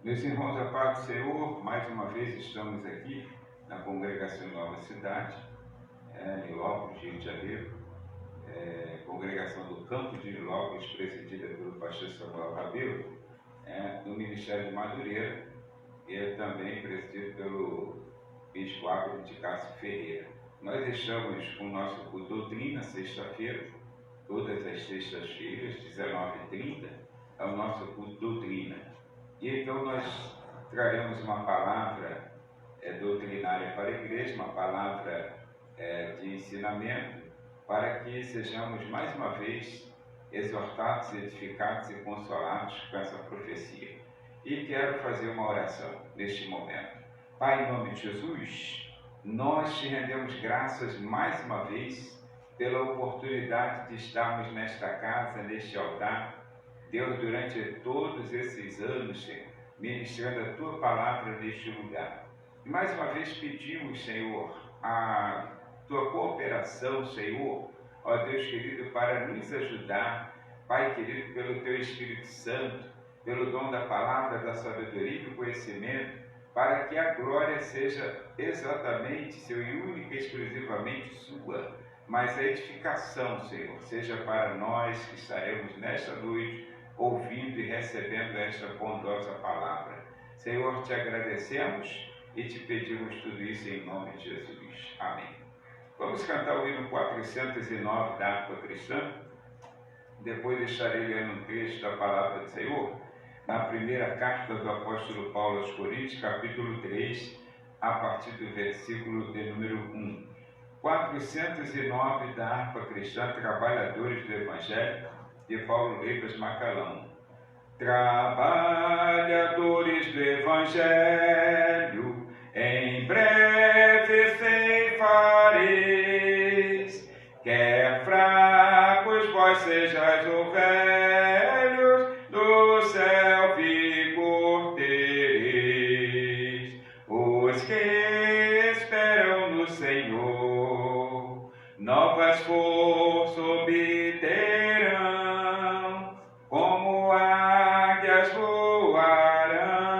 Meus irmãos, a paz do Senhor, mais uma vez estamos aqui na Congregação Nova Cidade, Nilópolis, Rio de Janeiro, Congregação do Campo de Nilópolis, presidida pelo pastor Samuel Rabelo, do Ministério de Madureira, e também presidido pelo bispo Águeda de Castro Ferreira. Nós estamos com o nosso culto Doutrina, sexta-feira, todas as sextas-feiras, 19h30, é o nosso culto Doutrina. E então nós traremos uma palavra doutrinária para a igreja, uma palavra de ensinamento, para que sejamos mais uma vez exortados, edificados e consolados com essa profecia. E quero fazer uma oração neste momento. Pai, em nome de Jesus, nós te rendemos graças mais uma vez pela oportunidade de estarmos nesta casa, neste altar. Deus, durante todos esses anos, Senhor, ministrando a Tua palavra neste lugar. E mais uma vez pedimos, Senhor, a Tua cooperação, Senhor, ó Deus querido, para nos ajudar, Pai querido, pelo Teu Espírito Santo, pelo dom da palavra, da sabedoria e do conhecimento, para que a glória seja exatamente, Senhor, e única e exclusivamente Sua, mas a edificação, Senhor, seja para nós que estaremos nesta noite, ouvindo e recebendo esta bondosa palavra. Senhor, te agradecemos e te pedimos tudo isso em nome de Jesus. Amém. Vamos cantar o hino 409 da harpa cristã. Depois estarei lendo um trecho da palavra do Senhor, na primeira carta do apóstolo Paulo aos Coríntios, capítulo 3, a partir do versículo de número 1. 409 da harpa cristã, Trabalhadores do Evangelho, de Paulo Leibas Macalão. Trabalhadores do Evangelho, em breve ceifareis, quer fracos vós sejais ou velhos, do céu vigor tereis. Os que esperam no Senhor, novas forças obterão, como águias voarão,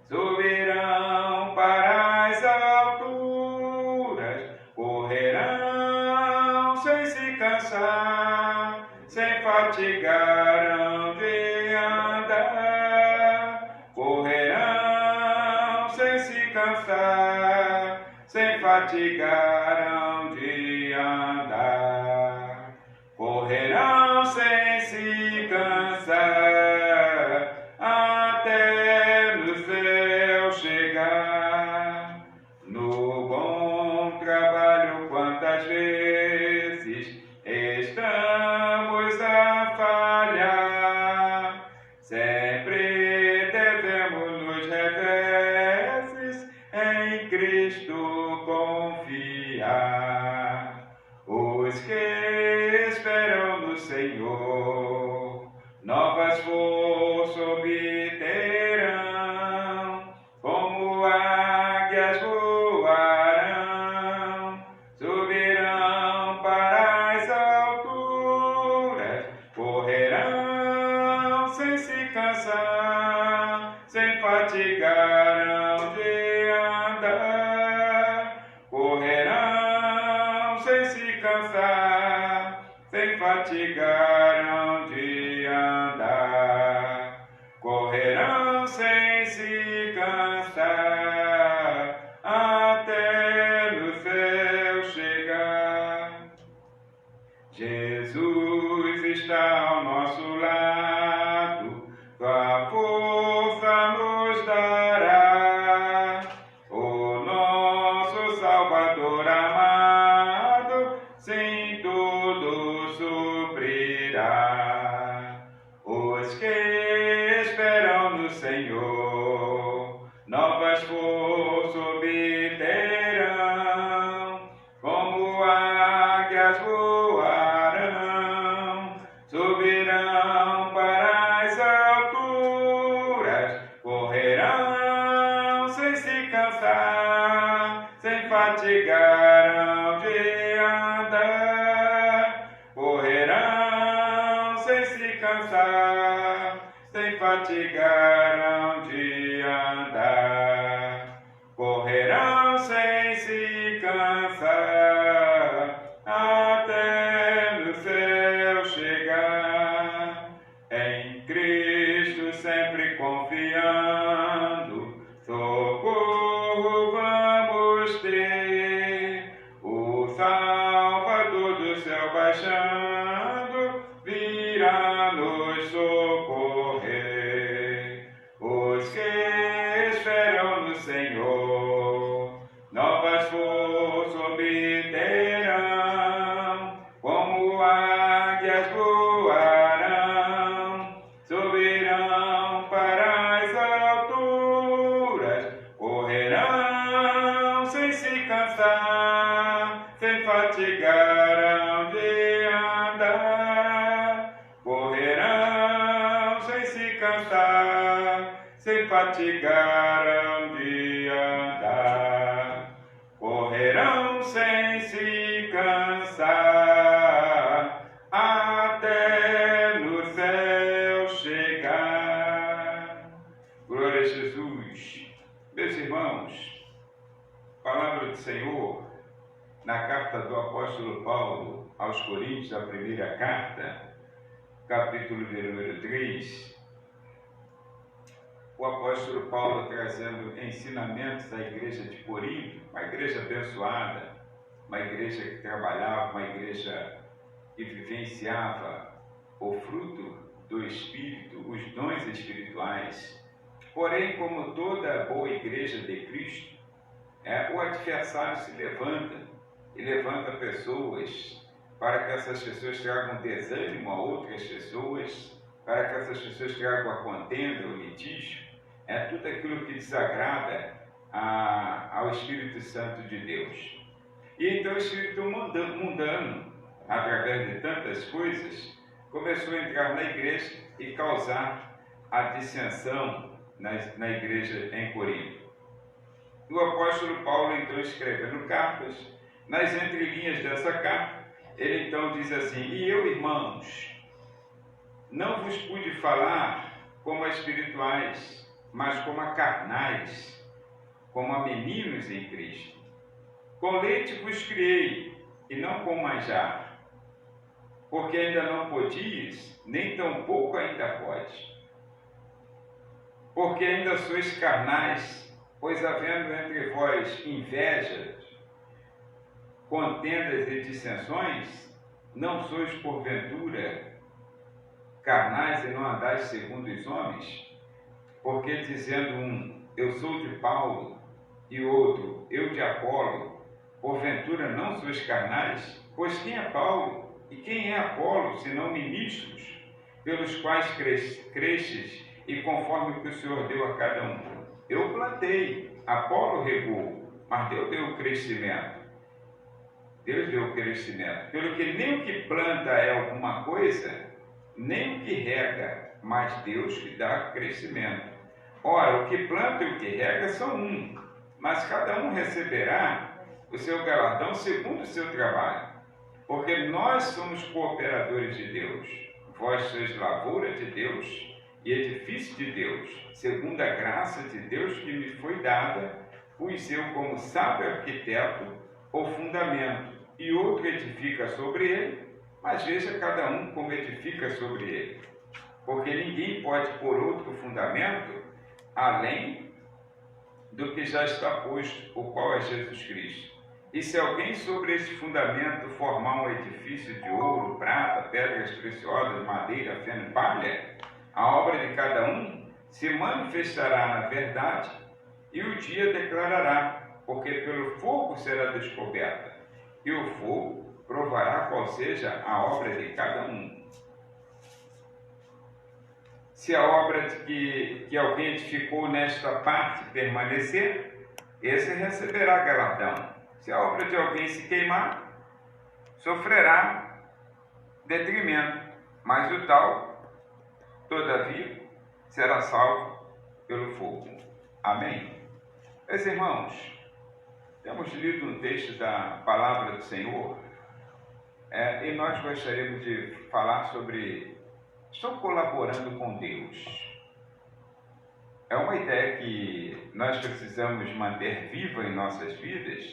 subirão para as alturas, correrão sem se cansar, sem fatigarão de andar, correrão sem se cansar, sem fatigarão de andar, correrão sem se cansar, até no céu chegar. No bom trabalho quantas vezes estamos a falhar, sempre devemos nos reveses em Cristo confiar. Os que esperam no Senhor, novas forças obterão, como águias voarão, subirão para as alturas, correrão sem se cansar, sem fatigarão de andar, correrão sem se cansar, sem fatigarão de andar, correrão sem se cansar, até no céu chegar. Jesus está ao nosso lado, tua força nos dará, o nosso Salvador amado, sim, tudo suprirá. Os que esperam no Senhor, novas forças obterão, como águias voarão, subirão para as alturas, correrão sem se cansar, sem fatigarão de andar, correrão sem se cansar, sem fatigarão de andar, correrão sem se cansar, até no céu chegar. Em Cristo sempre confiando, socorro vamos ter. O Salvador do céu baixando, virá nos socorrer. Os que esperam no Senhor, novas forças obterão, como águias voarão, subirão para as alturas, correrão sem se cansar, sem fatigarão de andar, correrão sem se cansar, sem fatigarão de andar, correrão sem se cansar, até no céu chegar. Glória a Jesus. Meus irmãos, palavra do Senhor, na carta do apóstolo Paulo aos Coríntios, a primeira carta, capítulo de número 3, o apóstolo Paulo trazendo ensinamentos à igreja de Corinto, uma igreja abençoada, uma igreja que trabalhava, uma igreja que vivenciava o fruto do Espírito, os dons espirituais. Porém, como toda boa igreja de Cristo, o adversário se levanta e levanta pessoas para que essas pessoas tragam desânimo a outras pessoas, para que essas pessoas tragam a contenda, o litígio, tudo aquilo que desagrada ao Espírito Santo de Deus. E então o Espírito mundano, através de tantas coisas, começou a entrar na igreja e causar a dissensão na igreja em Corinto. O apóstolo Paulo, então, escrevendo cartas, nas entrelinhas dessa carta, ele então diz assim: e eu, irmãos, não vos pude falar como a espirituais, mas como a carnais, como a meninos em Cristo. Com leite vos criei, e não com manjar, porque ainda não podias, nem tampouco ainda pode. Porque ainda sois carnais, pois havendo entre vós invejas, contendas e dissensões, não sois porventura carnais e não andais segundo os homens? Porque dizendo um, eu sou de Paulo, e outro, eu de Apolo, porventura não sois carnais? Pois quem é Paulo e quem é Apolo, senão ministros, pelos quais cresces, e conforme o que o Senhor deu a cada um? Eu plantei, Apolo regou, mas Deus deu o crescimento. Deus deu o crescimento. Pelo que nem o que planta é alguma coisa, nem o que rega, mas Deus que dá crescimento. Ora, o que planta e o que rega são um, mas cada um receberá o seu galardão segundo o seu trabalho. Porque nós somos cooperadores de Deus. Vós sois lavoura de Deus e edifício de Deus, segundo a graça de Deus que me foi dada, pus eu como sábio arquiteto o fundamento, e outro edifica sobre ele, mas veja cada um como edifica sobre ele. Porque ninguém pode pôr outro fundamento além do que já está posto, o qual é Jesus Cristo. E se alguém sobre este fundamento formar um edifício de ouro, prata, pedras preciosas, madeira, feno e palha, a obra de cada um se manifestará na verdade, e o dia declarará, porque pelo fogo será descoberta, e o fogo provará qual seja a obra de cada um. Se a obra que alguém edificou nesta parte permanecer, esse receberá galardão. Se a obra de alguém se queimar, sofrerá detrimento, mas o tal, todavia, será salvo pelo fogo. Amém? Meus irmãos, temos lido um texto da Palavra do Senhor e nós gostaríamos de falar sobre: estou colaborando com Deus. é uma ideia que nós precisamos manter viva em nossas vidas.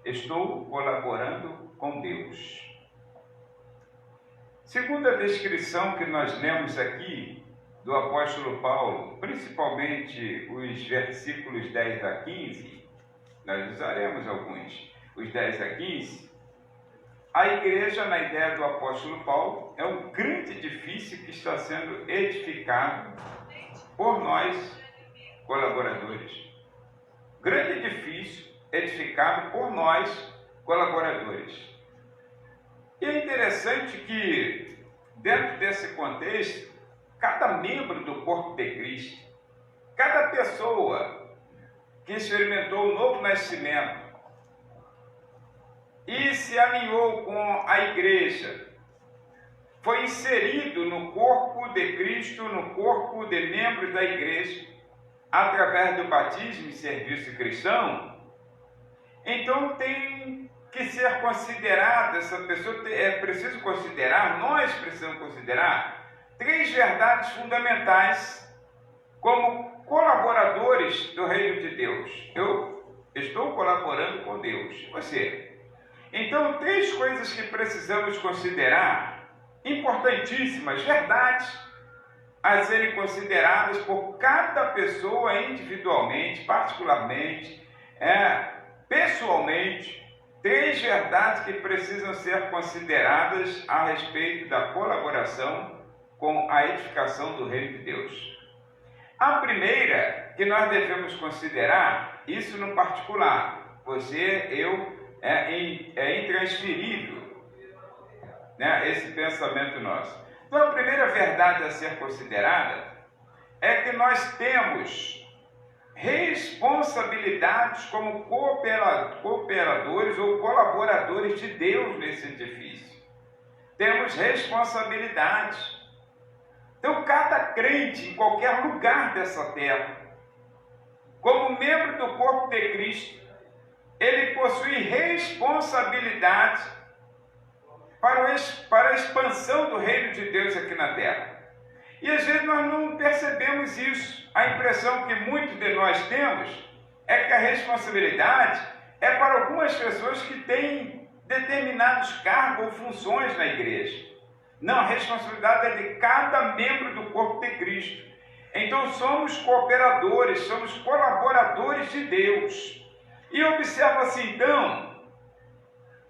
Estou colaborando com Deus. Segundo a descrição que nós lemos aqui do apóstolo Paulo, principalmente os versículos 10 a 15, nós usaremos alguns, os 10 a 15, a igreja, na ideia do apóstolo Paulo, é um grande edifício que está sendo edificado por nós, colaboradores. Grande edifício edificado por nós, colaboradores. E é interessante que, dentro desse contexto, cada membro do corpo de Cristo, cada pessoa que experimentou o novo nascimento e se alinhou com a igreja, foi inserido no corpo de Cristo, no corpo de membros da igreja, através do batismo e serviço cristão. Então tem que ser considerada, essa pessoa é preciso considerar, nós precisamos considerar 3 verdades fundamentais como colaboradores do reino de Deus. Eu estou colaborando com Deus. Você. Então, 3 coisas que precisamos considerar, importantíssimas, verdades, a serem consideradas por cada pessoa individualmente, particularmente, pessoalmente. 3 verdades que precisam ser consideradas a respeito da colaboração com a edificação do reino de Deus. A primeira que nós devemos considerar, isso no particular, você, eu, é intransferível, né, esse pensamento nosso. Então, a primeira verdade a ser considerada é que nós temos responsabilidades como cooperadores ou colaboradores de Deus nesse edifício. Temos responsabilidades. Então, cada crente, em qualquer lugar dessa terra, como membro do corpo de Cristo, ele possui responsabilidade para a expansão do reino de Deus aqui na terra. E às vezes nós não percebemos isso. A impressão que muitos de nós temos é que a responsabilidade é para algumas pessoas que têm determinados cargos ou funções na igreja. Não, a responsabilidade é de cada membro do corpo de Cristo. Então somos cooperadores, somos colaboradores de Deus. E observa-se então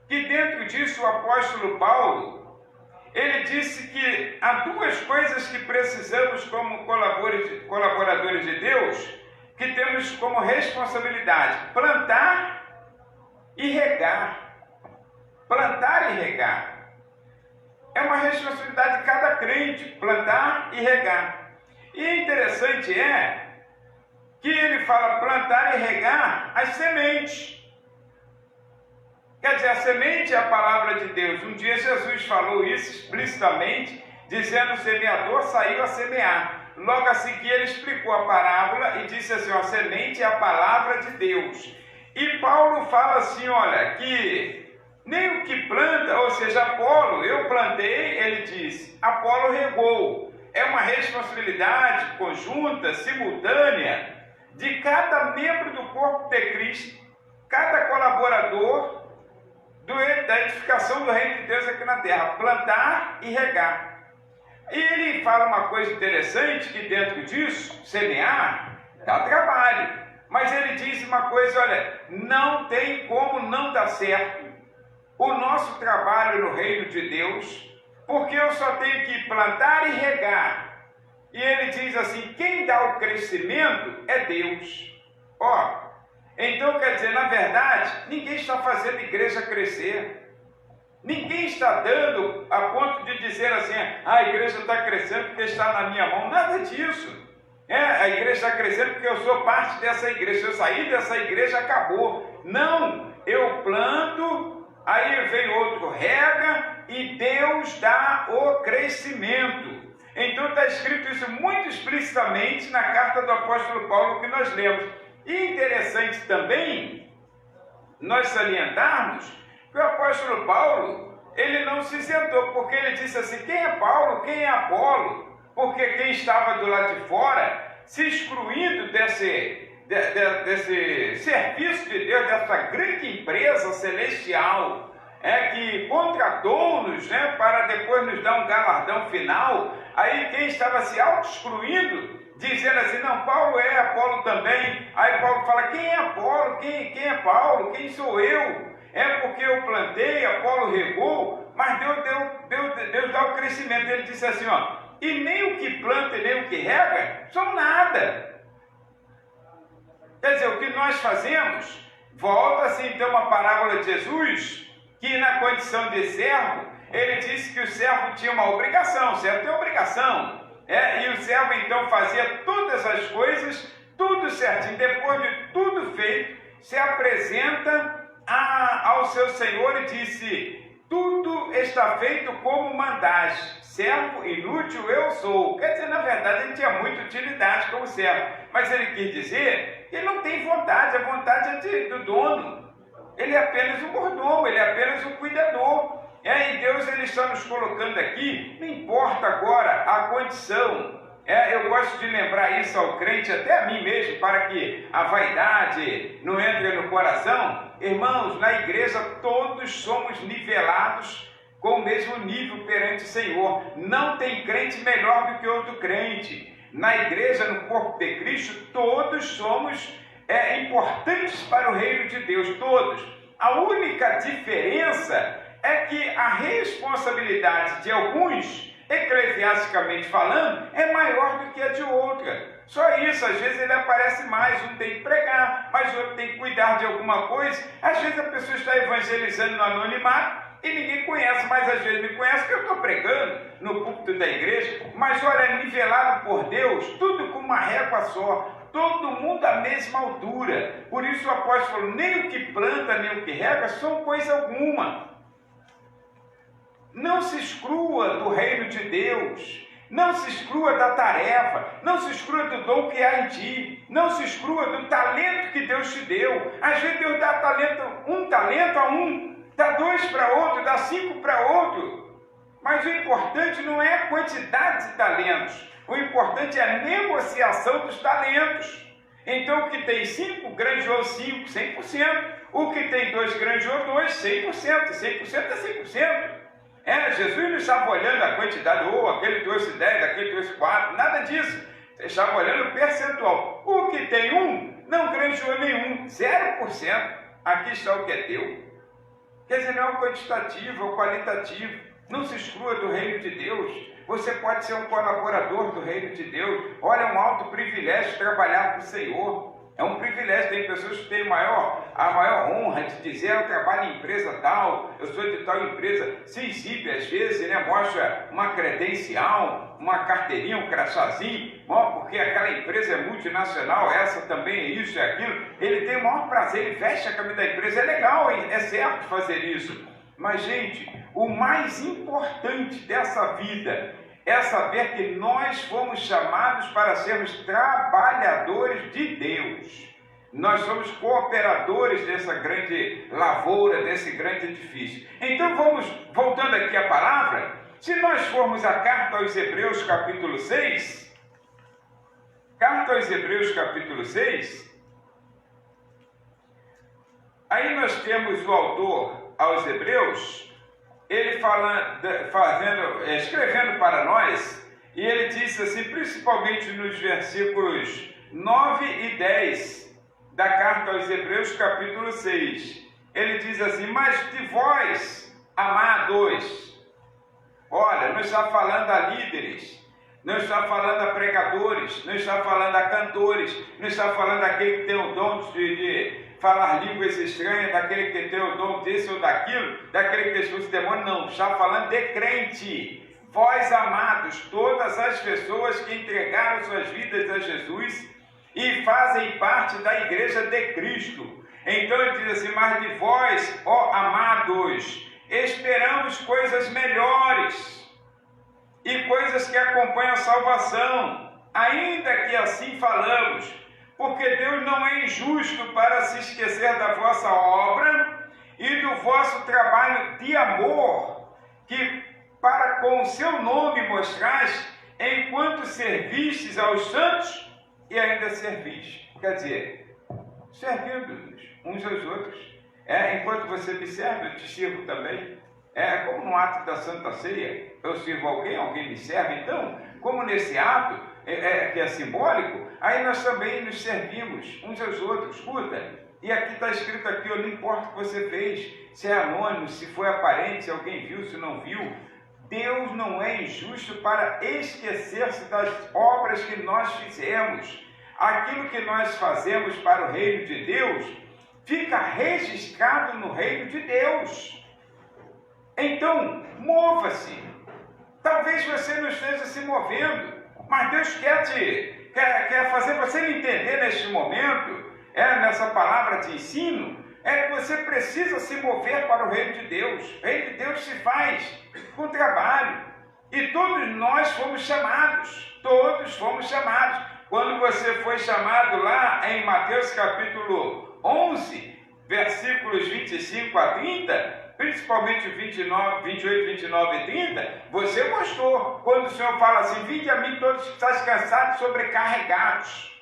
que dentro disso o apóstolo Paulo, ele disse que há 2 coisas que precisamos como colaboradores de Deus, que temos como responsabilidade: plantar e regar. Plantar e regar. É uma responsabilidade de cada crente, plantar e regar. E interessante é que ele fala plantar e regar as sementes. Quer dizer, a semente é a palavra de Deus. Um dia Jesus falou isso explicitamente, dizendo: o semeador saiu a semear. Logo a seguir ele explicou a parábola e disse assim: a semente é a palavra de Deus. E Paulo fala assim, olha, que nem o que planta, ou seja, Apolo, eu plantei, ele disse, Apolo regou. É uma responsabilidade conjunta, simultânea, de cada membro do corpo de Cristo, cada colaborador da edificação do reino de Deus aqui na terra, plantar e regar. E ele fala uma coisa interessante, que dentro disso, semear, dá trabalho. Mas ele diz uma coisa, olha, não tem como não dar certo o nosso trabalho no reino de Deus, porque eu só tenho que plantar e regar. E ele diz assim, quem dá o crescimento é Deus. Então quer dizer, na verdade, ninguém está fazendo a igreja crescer. Ninguém está dando a ponto de dizer assim, a igreja está crescendo porque está na minha mão. Nada disso. A igreja está crescendo porque eu sou parte dessa igreja. Se eu sair dessa igreja, acabou. Não, eu planto, aí vem outro, rega, e Deus dá o crescimento. Então está escrito isso muito explicitamente na carta do apóstolo Paulo que nós lemos. E interessante também nós salientarmos que o apóstolo Paulo, ele não se isentou, porque ele disse assim, quem é Paulo, quem é Apolo? Porque quem estava do lado de fora se excluindo desse serviço de Deus, dessa grande empresa celestial, que contratou-nos, para depois nos dar um galardão final. Aí quem estava se auto-excluindo, dizendo assim, não, Paulo é, Apolo também. Aí Paulo fala, quem é Apolo? Quem é Paulo? Quem sou eu? É porque eu plantei, Apolo regou, mas Deus dá o crescimento. Ele disse assim, e nem o que planta e nem o que rega são nada. Quer dizer, o que nós fazemos, volta-se então uma parábola de Jesus, que na condição de servo, ele disse que o servo tinha uma obrigação, o servo tem obrigação, e o servo então fazia todas as coisas, tudo certinho, depois de tudo feito, se apresenta ao seu Senhor e disse, tudo está feito como mandaste, servo inútil eu sou. Quer dizer, na verdade ele tinha muita utilidade como servo, mas ele quis dizer que ele não tem vontade, a vontade é do dono. Ele é apenas um mordomo, ele é apenas um cuidador. E Deus ele está nos colocando aqui, não importa agora a condição. Eu gosto de lembrar isso ao crente, até a mim mesmo, para que a vaidade não entre no coração. Irmãos, na igreja todos somos nivelados com o mesmo nível perante o Senhor. Não tem crente melhor do que outro crente. Na igreja, no corpo de Cristo, todos somos importantes para o reino de Deus, todos. A única diferença é que a responsabilidade de alguns, eclesiasticamente falando, é maior do que a de outra. Só isso, às vezes ele aparece mais, um tem que pregar, mas o outro tem que cuidar de alguma coisa. Às vezes a pessoa está evangelizando no anonimato e ninguém conhece, mas às vezes me conhece, que eu estou pregando no púlpito da igreja, mas olha, nivelado por Deus, tudo com uma régua só, todo mundo à mesma altura. Por isso o apóstolo falou, nem o que planta, nem o que rega são coisa alguma. Não se exclua do reino de Deus, não se exclua da tarefa, não se exclua do dom que há em ti, não se exclua do talento que Deus te deu. Às vezes Deus dá talento a um, dá 2 para outro, dá 5 para outro. Mas o importante não é a quantidade de talentos, o importante é a negociação dos talentos. Então o que tem 5, granjeou 5, 100%. O que tem 2, granjeou 2, 100%. 100% é 100%. Jesus não estava olhando a quantidade, aquele trouxe 10, aquele trouxe 4, nada disso. Ele estava olhando o percentual. O que tem 1, não granjeou nenhum, 0%. Aqui está o que é teu. Quer dizer, não é o quantitativo, é o qualitativo. Não se exclua do reino de Deus. Você pode ser um colaborador do reino de Deus. Olha, é um alto privilégio trabalhar para o Senhor. É um privilégio, tem pessoas que têm a maior honra de dizer, eu trabalho em empresa tal, eu sou de tal empresa, se exibe às vezes, mostra uma credencial, uma carteirinha, um crachazinho, porque aquela empresa é multinacional, essa também é isso e aquilo, ele tem o maior prazer, ele veste a camisa da empresa, é legal, é certo fazer isso, mas gente, o mais importante dessa vida é saber que nós fomos chamados para sermos trabalhadores de Deus. Nós somos cooperadores dessa grande lavoura, desse grande edifício. Então vamos, voltando aqui à palavra, se nós formos à carta aos Hebreus capítulo 6, aí nós temos o autor aos Hebreus, ele escrevendo para nós, e ele disse assim, principalmente nos versículos 9 e 10 da carta aos Hebreus, capítulo 6, ele diz assim, mas de vós, amados, olha, não está falando a líderes, não está falando a pregadores, não está falando a cantores, não está falando aquele que tem o dom de falar línguas estranhas, daquele que tem o dom desse ou daquilo, daquele que expulsa o demônio, não, está falando de crente. Vós, amados, todas as pessoas que entregaram suas vidas a Jesus e fazem parte da igreja de Cristo. Então ele diz assim, mas de vós, ó amados, esperamos coisas melhores e coisas que acompanham a salvação, ainda que assim falamos, porque Deus não é injusto para se esquecer da vossa obra e do vosso trabalho de amor, que para com o seu nome mostrais, enquanto servistes aos santos ainda servis. Quer dizer, servindo-nos uns aos outros. Enquanto você me serve, eu te sirvo também. Como no ato da Santa Ceia, eu sirvo alguém me serve. Então, como nesse ato, que é simbólico, aí nós também nos servimos uns aos outros. Escuta, e aqui está escrito aqui, não importa o que você fez, se é anônimo, se foi aparente, se alguém viu, se não viu, Deus não é injusto para esquecer-se das obras que nós fizemos. Aquilo que nós fazemos para o reino de Deus, fica registrado no reino de Deus. Então, mova-se. Talvez você não esteja se movendo, mas Deus quer fazer você entender neste momento, nessa palavra de ensino, que você precisa se mover para o reino de Deus. O reino de Deus se faz com trabalho. E todos nós fomos chamados. Todos fomos chamados. Quando você foi chamado lá em Mateus capítulo 11, versículos 25 a 30, principalmente 28, 29 e 30, você gostou. Quando o Senhor fala assim, vinde a mim todos que estáis cansados, sobrecarregados.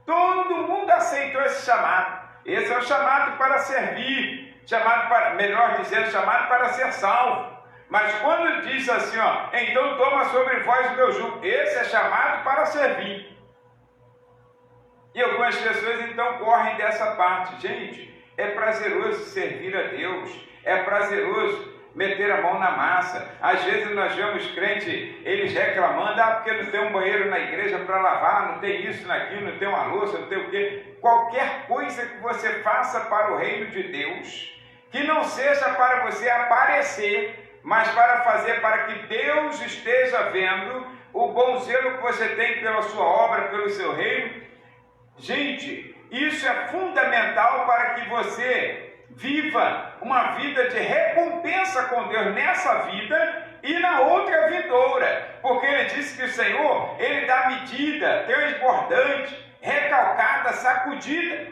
Todo mundo aceitou esse chamado. Esse é o chamado para servir, chamado para ser salvo. Mas quando diz assim, então toma sobre vós o meu jugo, esse é chamado para servir. E algumas pessoas então correm dessa parte. Gente, é prazeroso servir a Deus, é prazeroso meter a mão na massa. Às vezes nós vemos crentes, eles reclamando, porque não tem um banheiro na igreja para lavar, não tem isso, naquilo, não tem uma louça, não tem o quê. Qualquer coisa que você faça para o reino de Deus, que não seja para você aparecer, mas para fazer para que Deus esteja vendo o bom zelo que você tem pela sua obra, pelo seu reino. Gente, isso é fundamental para que você viva uma vida de recompensa com Deus nessa vida e na outra vindoura. Porque ele disse que o Senhor, ele dá medida transbordante, recalcada, sacudida.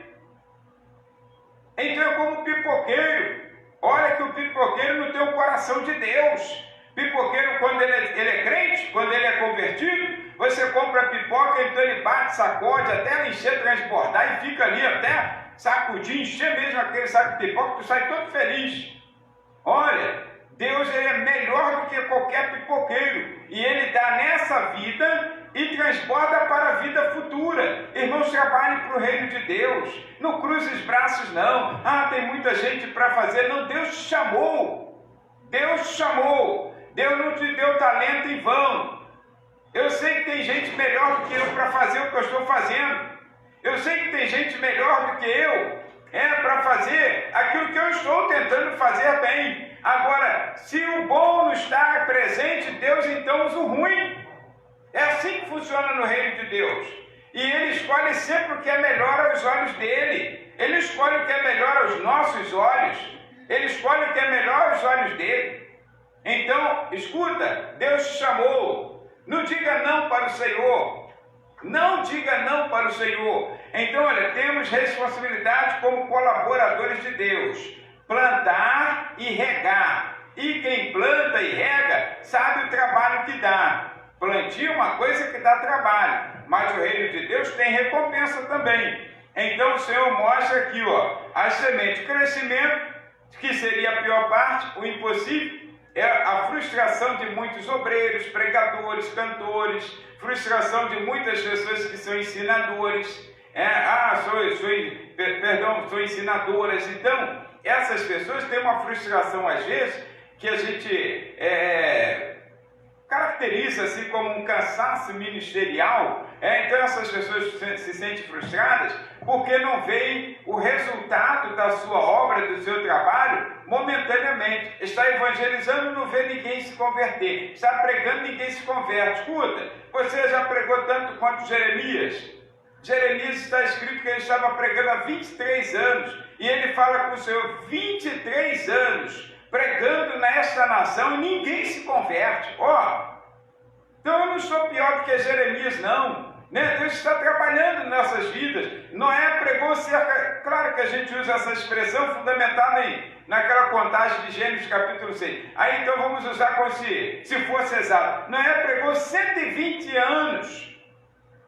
Então é como pipoqueiro. Olha que o pipoqueiro não tem o coração de Deus. Pipoqueiro, quando ele é crente, quando ele é convertido, você compra a pipoca, então ele bate, sacode, até ela encher, transbordar e fica ali até sacudir, encher mesmo aquele saco de pipoca, tu sai todo feliz. Olha, Deus ele é melhor do que qualquer pipoqueiro. E ele dá nessa vida e transborda para a vida futura. Irmãos, trabalhem para o reino de Deus. Não cruze os braços, não. Tem muita gente para fazer. Não, Deus te chamou. Deus te chamou. Deus não te deu talento em vão. Eu sei que tem gente melhor do que eu para fazer o que eu estou fazendo. Eu sei que tem gente melhor do que eu para fazer aquilo que eu estou tentando fazer bem. Agora, se o bom não está presente, Deus então usa o ruim. É assim que funciona no reino de Deus. E Ele escolhe sempre o que é melhor aos olhos dEle. Ele escolhe o que é melhor aos nossos olhos. Ele escolhe o que é melhor aos olhos dEle. Então, escuta, Deus te chamou. Não diga não para o Senhor. Não diga não para o Senhor. Então, olha, temos responsabilidade como colaboradores de Deus. Plantar e regar. E quem planta e rega sabe o trabalho que dá. Plantio é uma coisa que dá trabalho, mas o reino de Deus tem recompensa também. Então o Senhor mostra aqui, as sementes, crescimento, que seria a pior parte, o impossível, é a frustração de muitos obreiros, pregadores, cantores, frustração de muitas pessoas que são ensinadores, sou ensinadoras. Então, essas pessoas têm uma frustração às vezes que a gente caracteriza assim como um cansaço ministerial. Então essas pessoas se sentem frustradas porque não veem o resultado da sua obra, do seu trabalho momentaneamente. Está evangelizando, não vê ninguém se converter. Está pregando, ninguém se converte. Escuta, você já pregou tanto quanto Jeremias? Jeremias está escrito que ele estava pregando há 23 anos e ele fala com o Senhor 23 anos pregando nesta nação e ninguém se converte. Então eu não sou pior do que Jeremias, não. Deus está trabalhando em nossas vidas. Noé pregou cerca... Claro que a gente usa essa expressão fundamentada naquela contagem de Gênesis capítulo 6. Aí então vamos usar como se fosse exato. Noé pregou 120 anos.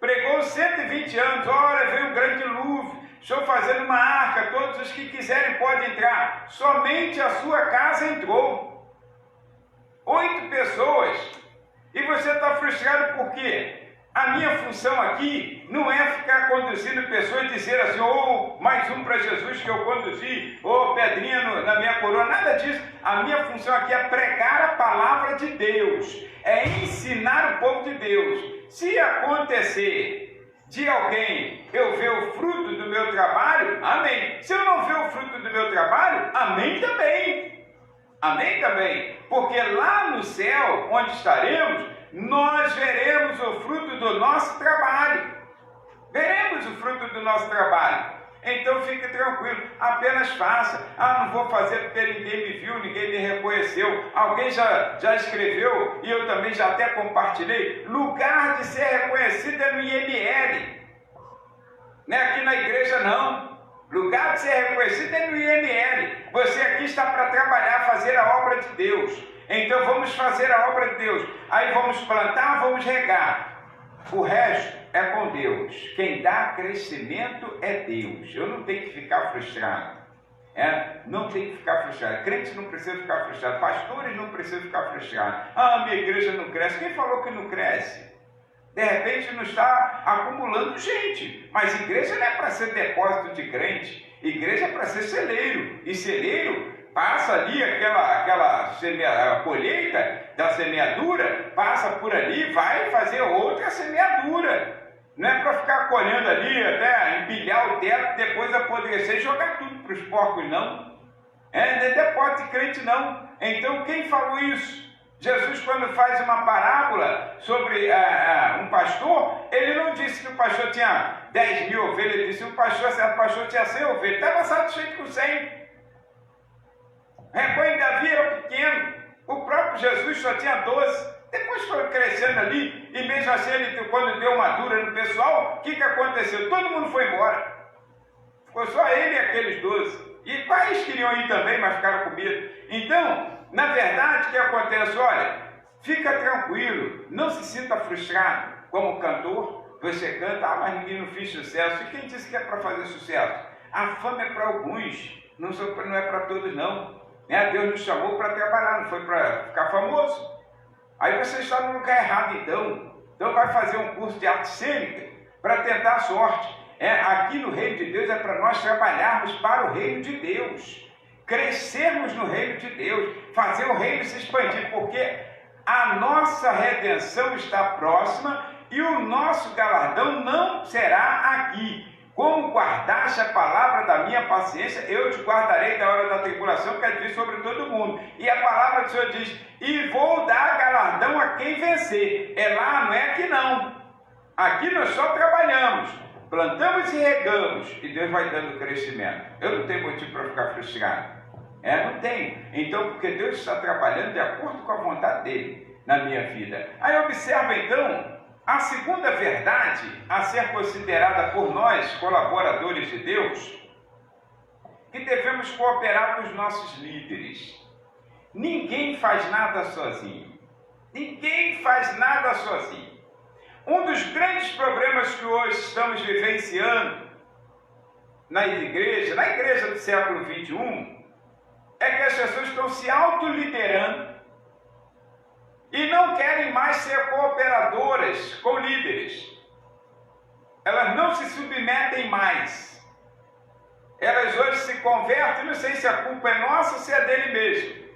Pregou 120 anos, olha, veio um grande dilúvio, estou fazendo uma arca, todos os que quiserem podem entrar. Somente a sua casa entrou. 8 pessoas. E você está frustrado por quê? A minha função aqui não é ficar conduzindo pessoas e dizer assim, mais um para Jesus que eu conduzi, pedrinha na minha coroa, nada disso. A minha função aqui é pregar a palavra de Deus, é ensinar o povo de Deus. Se acontecer de alguém eu ver o fruto do meu trabalho, amém. Se eu não ver o fruto do meu trabalho, amém também. Amém também. Porque lá no céu, onde estaremos, nós veremos o fruto do nosso trabalho. Veremos o fruto do nosso trabalho. Então fique tranquilo, apenas faça. Não vou fazer porque ninguém me viu, ninguém me reconheceu. Alguém já escreveu, e eu também já até compartilhei, lugar de ser reconhecido é no IML. Não é aqui na igreja não. Lugar de ser reconhecido é no IML. Você aqui está para trabalhar, fazer a obra de Deus. Então vamos fazer a obra de Deus. Aí vamos plantar, vamos regar. O resto é com Deus. Quem dá crescimento é Deus. Eu não tenho que ficar frustrado. Não tem que ficar frustrado. Crentes não precisam ficar frustrados. Pastores não precisam ficar frustrados. Minha igreja não cresce. Quem falou que não cresce? De repente não está acumulando gente. Mas igreja não é para ser depósito de crente. Igreja é para ser celeiro. E celeiro passa ali aquela colheita da semeadura, passa por ali, vai fazer outra semeadura. Não é para ficar colhendo ali até empilhar o teto, depois apodrecer e jogar tudo para os porcos, não. Não é depósito de crente, não. Então quem falou isso? Jesus, quando faz uma parábola sobre um pastor, ele não disse que o pastor tinha 10 mil ovelhas, ele disse que certo pastor tinha 100 ovelhas, estava satisfeito com 100. O rebanho de Davi era pequeno, o próprio Jesus só tinha 12, depois foi crescendo ali, e mesmo assim, quando deu uma dura no pessoal, o que aconteceu? Todo mundo foi embora, ficou só ele e aqueles 12, e quais queriam ir também, mas ficaram com medo. Então, na verdade, o que acontece? Olha, fica tranquilo, não se sinta frustrado. Como cantor, você canta, mas ninguém não fez sucesso. E quem disse que é para fazer sucesso? A fama é para alguns, não é para todos não. Deus nos chamou para trabalhar, não foi para ficar famoso. Aí você está no lugar errado então vai fazer um curso de arte cênica para tentar a sorte. Aqui no reino de Deus é para nós trabalharmos para o reino de Deus. Crescermos no reino de Deus, fazer o reino se expandir, porque a nossa redenção está próxima e o nosso galardão não será aqui. Como guardaste a palavra da minha paciência, eu te guardarei da hora da tribulação, que é vir sobre todo mundo. E a palavra do Senhor diz, e vou dar galardão a quem vencer. É lá, não é aqui não. Aqui nós só trabalhamos, plantamos e regamos, e Deus vai dando crescimento. Eu não tenho motivo para ficar frustrado. Não tenho. Então, porque Deus está trabalhando de acordo com a vontade dele na minha vida. Aí observa então a segunda verdade a ser considerada por nós, colaboradores de Deus, que devemos cooperar com os nossos líderes. Ninguém faz nada sozinho. Ninguém faz nada sozinho. Um dos grandes problemas que hoje estamos vivenciando na igreja do século XXI, é que as pessoas estão se autoliderando e não querem mais ser cooperadoras com líderes. Elas não se submetem mais. Elas hoje se convertem, não sei se a culpa é nossa ou se é dele mesmo.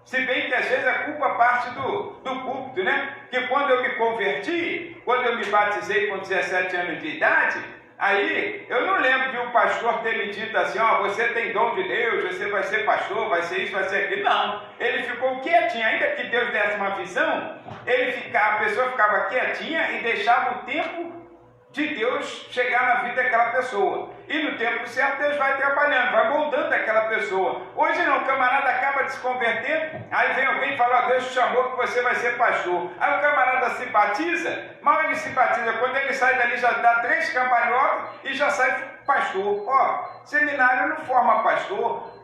Se bem que às vezes a culpa parte do púlpito, né? Que quando eu me converti, quando eu me batizei com 17 anos de idade, aí eu não lembro de um pastor ter me dito assim, você tem dom de Deus, você vai ser pastor, vai ser isso, vai ser aquilo. Não, ele ficou quietinho, ainda que Deus desse uma visão, a pessoa ficava quietinha e deixava o tempo de Deus chegar na vida daquela pessoa. E no tempo certo Deus vai trabalhando, vai moldando aquela pessoa. Hoje não, o camarada acaba de se converter, aí vem alguém e fala, Deus te chamou que você vai ser pastor. Aí o camarada se batiza, mal ele se batiza, quando ele sai dali já dá 3 cambalhotas e já sai pastor. Seminário não forma pastor.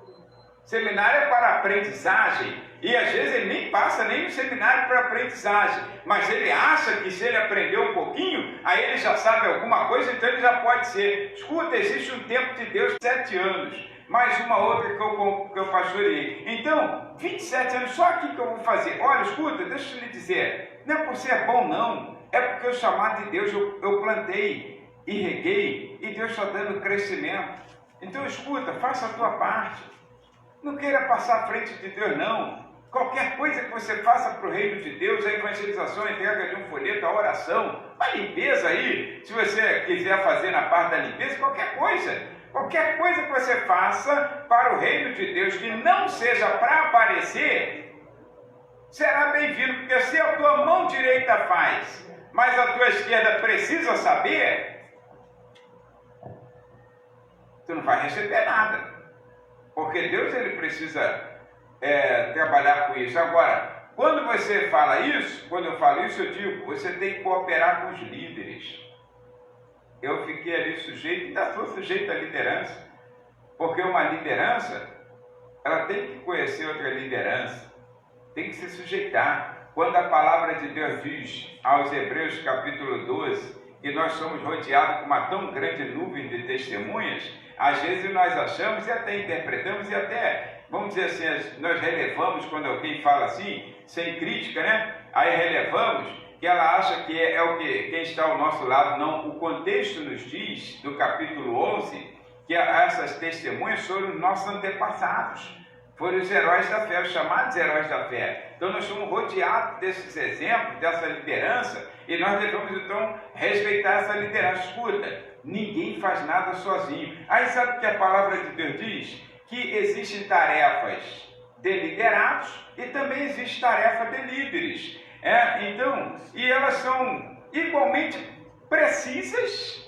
Seminário é para aprendizagem, E às vezes ele nem passa nem no seminário para aprendizagem, mas ele acha que se ele aprender um pouquinho, aí ele já sabe alguma coisa, então ele já pode ser. Escuta, existe um tempo de Deus, 7 anos, mais uma outra que eu pastoreei. Então, 27 anos, só aqui que eu vou fazer. Olha, escuta, deixa eu lhe dizer, não é por ser bom não, é porque o chamado de Deus eu plantei e reguei, e Deus está dando crescimento. Então escuta, faça a tua parte, não queira passar à frente de Deus não. Qualquer coisa que você faça para o reino de Deus, a evangelização, a entrega de um folheto, a oração, uma limpeza aí, se você quiser fazer na parte da limpeza, qualquer coisa que você faça para o reino de Deus, que não seja para aparecer, será bem-vindo, porque se a tua mão direita faz, mas a tua esquerda precisa saber, tu não vai receber nada, porque Deus ele precisa trabalhar com isso. Agora, quando você fala isso, quando eu falo isso, eu digo, você tem que cooperar com os líderes. Eu fiquei ali sujeito, ainda sou sujeito à liderança, porque uma liderança, ela tem que conhecer outra liderança, tem que se sujeitar. Quando a palavra de Deus diz aos Hebreus capítulo 12, que nós somos rodeados com uma tão grande nuvem de testemunhas, às vezes nós achamos e até interpretamos e até, vamos dizer assim, nós relevamos quando alguém fala assim, sem crítica, né? Aí relevamos que ela acha que é o que quem está ao nosso lado. Não, o contexto nos diz, do capítulo 11, que essas testemunhas foram os nossos antepassados, foram os heróis da fé, os chamados heróis da fé. Então nós somos rodeados desses exemplos, dessa liderança, e nós devemos então respeitar essa liderança. Escuta, ninguém faz nada sozinho. Aí sabe o que a palavra de Deus diz? Que existem tarefas de liderados e também existe tarefa de líderes. Então, e elas são igualmente precisas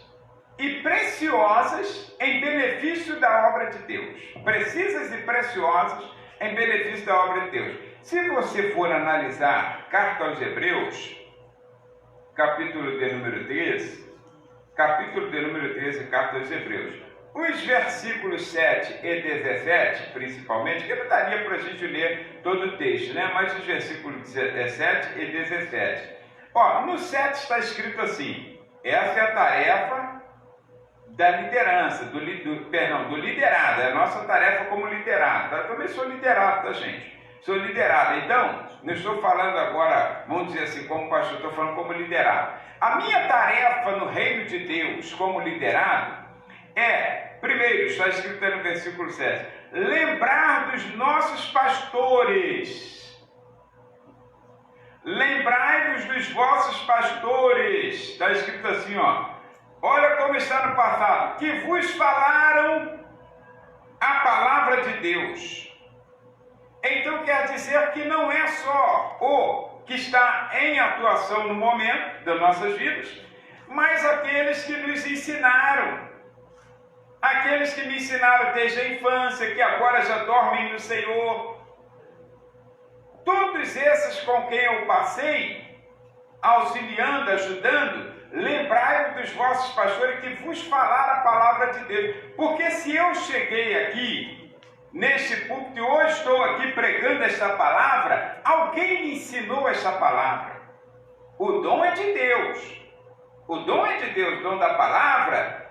e preciosas em benefício da obra de Deus. Precisas e preciosas em benefício da obra de Deus. Se você for analisar Carta aos Hebreus, capítulo de número 13, Carta aos Hebreus, os versículos 7 e 17, principalmente, que não daria para a gente ler todo o texto, né? Mas os versículos 7 e 17. No 7 está escrito assim: essa é a tarefa da liderança, do liderado, é a nossa tarefa como liderado. Eu também sou liderado, tá, gente? Sou liderado. Então, não estou falando agora, vamos dizer assim, como pastor, estou falando como liderado. A minha tarefa no reino de Deus como liderado primeiro, está escrito no versículo 7, lembrar dos nossos pastores. Lembrai-vos dos vossos pastores. Está escrito assim, olha como está no passado, que vos falaram a palavra de Deus. Então quer dizer que não é só o que está em atuação no momento das nossas vidas, mas aqueles que nos ensinaram. Aqueles que me ensinaram desde a infância, que agora já dormem no Senhor. Todos esses com quem eu passei, auxiliando, ajudando, lembrai-vos dos vossos pastores que vos falaram a palavra de Deus. Porque se eu cheguei aqui, neste púlpito, e hoje estou aqui pregando esta palavra, alguém me ensinou esta palavra. O dom é de Deus. O dom é de Deus, o dom da palavra,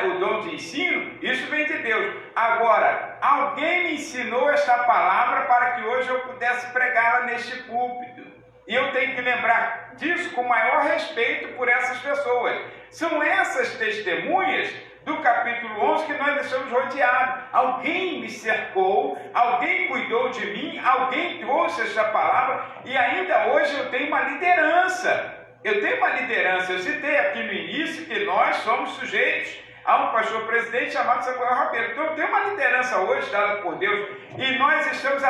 o dom de ensino, isso vem de Deus. Agora, alguém me ensinou esta palavra para que hoje eu pudesse pregá-la neste púlpito. E eu tenho que lembrar disso com maior respeito por essas pessoas. São essas testemunhas do capítulo 11 que nós estamos rodeados. Alguém me cercou, alguém cuidou de mim, alguém trouxe esta palavra, e ainda hoje eu tenho uma liderança. Eu citei aqui no início que nós somos sujeitos a um pastor presidente chamado Samuel Rabelo. Então eu tenho uma liderança hoje dada por Deus, e nós estamos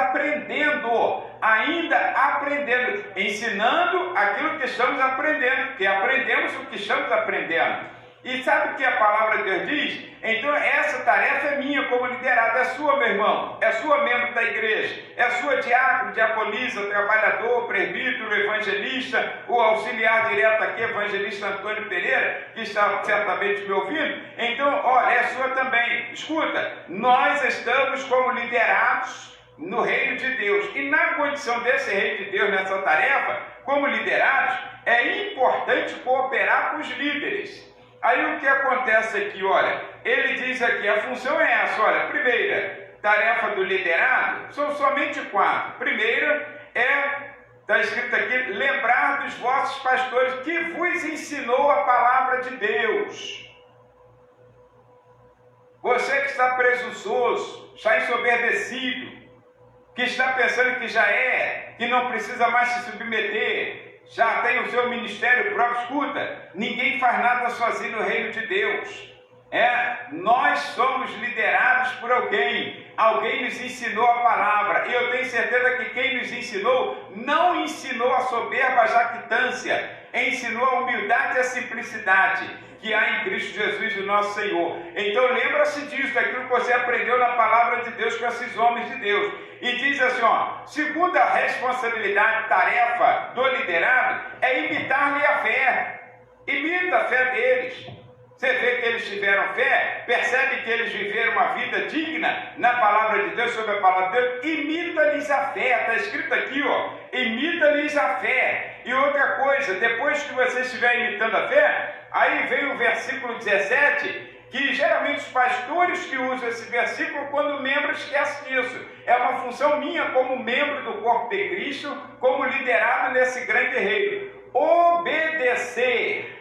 ainda aprendendo, ensinando aquilo que estamos aprendendo, que aprendemos o que estamos aprendendo. E sabe o que a palavra de Deus diz? Então essa tarefa é minha como liderado, é sua, meu irmão, é sua, membro da igreja, é sua, diácono, diaconisa, trabalhador, presbítero, evangelista, o auxiliar direto aqui, evangelista Antônio Pereira, que está certamente me ouvindo. Então, olha, é sua também. Escuta, nós estamos como liderados no reino de Deus. E na condição desse reino de Deus, nessa tarefa, como liderados, é importante cooperar com os líderes. Aí o que acontece aqui, olha, ele diz aqui, a função é essa, olha, primeira, tarefa do liderado, são somente 4. Primeira está escrito aqui, lembrar dos vossos pastores que vos ensinou a palavra de Deus. Você que está presunçoso, está ensoberbecido, que está pensando que já que não precisa mais se submeter, já tem o seu ministério próprio, escuta, ninguém faz nada sozinho no reino de Deus. Nós somos liderados por alguém nos ensinou a palavra, e eu tenho certeza que quem nos ensinou, não ensinou a soberba, a jactância, ensinou a humildade e a simplicidade que há em Cristo Jesus, o nosso Senhor. Então lembra-se disso, daquilo que você aprendeu na palavra de Deus com esses homens de Deus. E diz assim, segunda responsabilidade, tarefa do liderado, é imitar-lhe a fé. Imita a fé deles. Você vê que eles tiveram fé, percebe que eles viveram uma vida digna na palavra de Deus, sobre a palavra de Deus, imita-lhes a fé. Está escrito aqui, imita-lhes a fé. E outra coisa, depois que você estiver imitando a fé, aí vem o versículo 17, que geralmente os pastores que usam esse versículo, quando o membro esquece disso. É uma função minha como membro do corpo de Cristo, como liderado nesse grande reino. Obedecer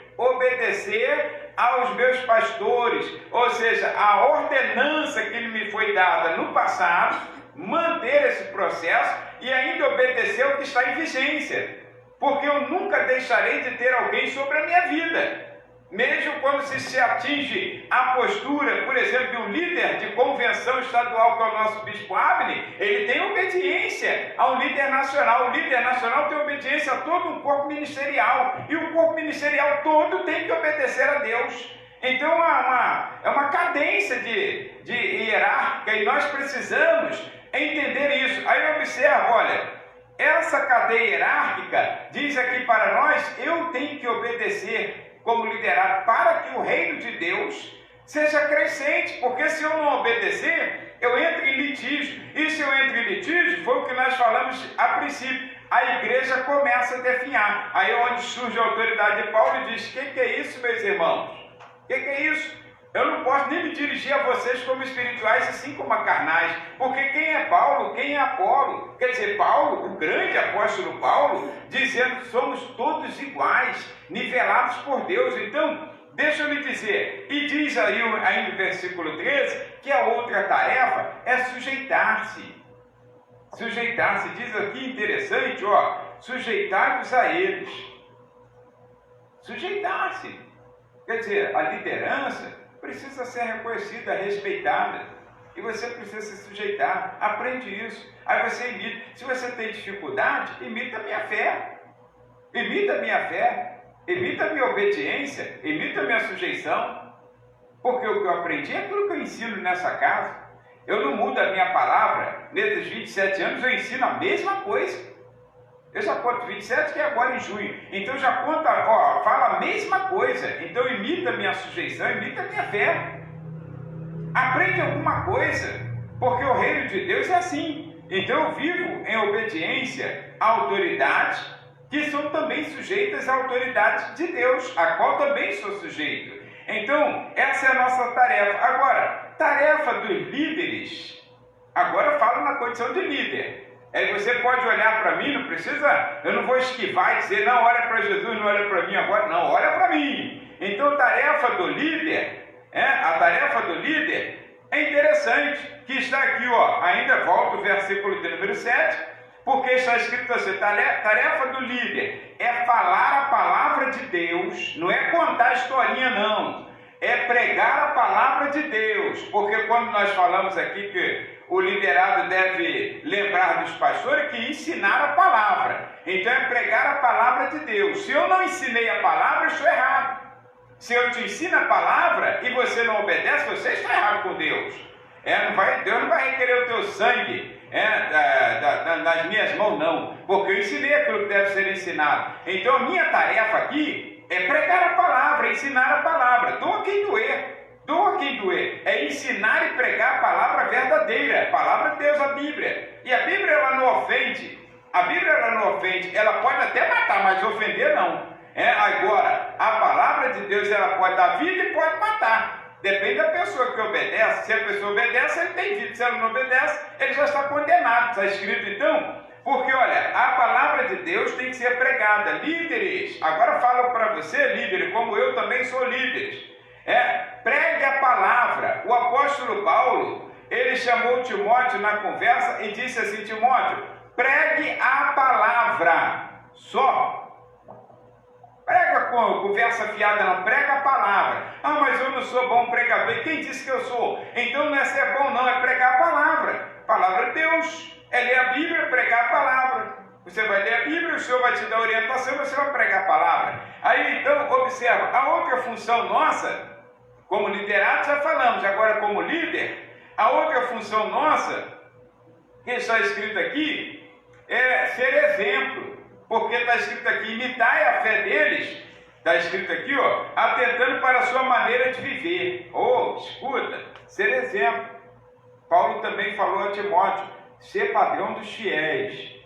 aos meus pastores, ou seja, a ordenança que me foi dada no passado, manter esse processo e ainda obedecer ao que está em vigência, porque eu nunca deixarei de ter alguém sobre a minha vida. Mesmo quando se atinge a postura, por exemplo, de um líder de convenção estadual, que é o nosso bispo Abner, ele tem obediência ao líder nacional. O líder nacional tem obediência a todo um corpo ministerial. E o corpo ministerial todo tem que obedecer a Deus. Então é uma cadência de hierárquica, e nós precisamos entender isso. Aí observa, olha, essa cadeia hierárquica diz aqui para nós, eu tenho que obedecer como liderado, para que o reino de Deus seja crescente, porque se eu não obedecer, eu entro em litígio, e se eu entro em litígio, foi o que nós falamos a princípio, a igreja começa a definhar, aí é onde surge a autoridade de Paulo e diz, o que é isso, meus irmãos? O que é isso? Eu não posso nem me dirigir a vocês como espirituais, assim como a carnais, porque quem é Paulo, quem é Apolo? Quer dizer, Paulo, o grande apóstolo Paulo, dizendo que somos todos iguais, nivelados por Deus. Então, deixa eu lhe dizer, e diz aí no versículo 13, que a outra tarefa é sujeitar-se. Sujeitar-se, diz aqui interessante, sujeitai-vos a eles. Sujeitar-se. Quer dizer, a liderança precisa ser reconhecida, respeitada. E você precisa se sujeitar. Aprende isso. Aí você imita. Se você tem dificuldade, imita a minha fé. Imita a minha fé. Imita a minha obediência. Imita a minha sujeição. Porque o que eu aprendi é aquilo que eu ensino nessa casa. Eu não mudo a minha palavra. Nesses 27 anos eu ensino a mesma coisa. Eu já conto 27, que é agora em junho. Então já conta, fala a mesma coisa. Então imita a minha sujeição, imita a minha fé. Aprende alguma coisa, porque o reino de Deus é assim. Então eu vivo em obediência a autoridades que são também sujeitas à autoridade de Deus, a qual também sou sujeito. Então, essa é a nossa tarefa. Agora, tarefa dos líderes. Agora eu falo na condição de líder. Aí você pode olhar para mim, não precisa, eu não vou esquivar e dizer, não, olha para Jesus, não olha para mim agora, não, olha para mim. Então, a tarefa do líder, é interessante, que está aqui, ainda volta o versículo de número 7, porque está escrito assim, tarefa do líder é falar a palavra de Deus, não é contar historinha não, é pregar a palavra de Deus, porque quando nós falamos aqui que o liderado deve lembrar dos pastores que ensinar a palavra. Então é pregar a palavra de Deus. Se eu não ensinei a palavra, eu estou errado. Se eu te ensino a palavra e você não obedece, você está errado com Deus. Deus não vai requerer o teu sangue nas minhas mãos, não. Porque eu ensinei aquilo que deve ser ensinado. Então a minha tarefa aqui é pregar a palavra, ensinar a palavra. Doa quem Otidoe é ensinar e pregar a palavra verdadeira, a palavra de Deus, a Bíblia. E a Bíblia, ela não ofende. A Bíblia, ela não ofende. Ela pode até matar, mas ofender não. Agora, a palavra de Deus, ela pode dar vida e pode matar. Depende da pessoa que obedece. Se a pessoa obedece, ele tem vida. Se ela não obedece, ele já está condenado. Está escrito então? Porque, olha, a palavra de Deus tem que ser pregada. Líderes, agora falo para você, líder, como eu também sou líderes. Pregue a palavra. O apóstolo Paulo, ele chamou Timóteo na conversa e disse assim: Timóteo, pregue a palavra. Só. Prega com conversa fiada, não, prega a palavra. Ah, mas eu não sou bom pregador. E quem disse que eu sou? Então não é ser bom, não, é pregar a palavra. Palavra de Deus. É ler a Bíblia, pregar a palavra. Você vai ler a Bíblia, o Senhor vai te dar orientação e você vai pregar a palavra. Aí então, observa, a outra função nossa, como liderado já falamos, agora como líder, a outra função nossa, que está escrito aqui, é ser exemplo. Porque está escrito aqui, imitai a fé deles, está escrito aqui, ó, atentando para a sua maneira de viver. Escuta, ser exemplo. Paulo também falou a Timóteo, ser padrão dos fiéis.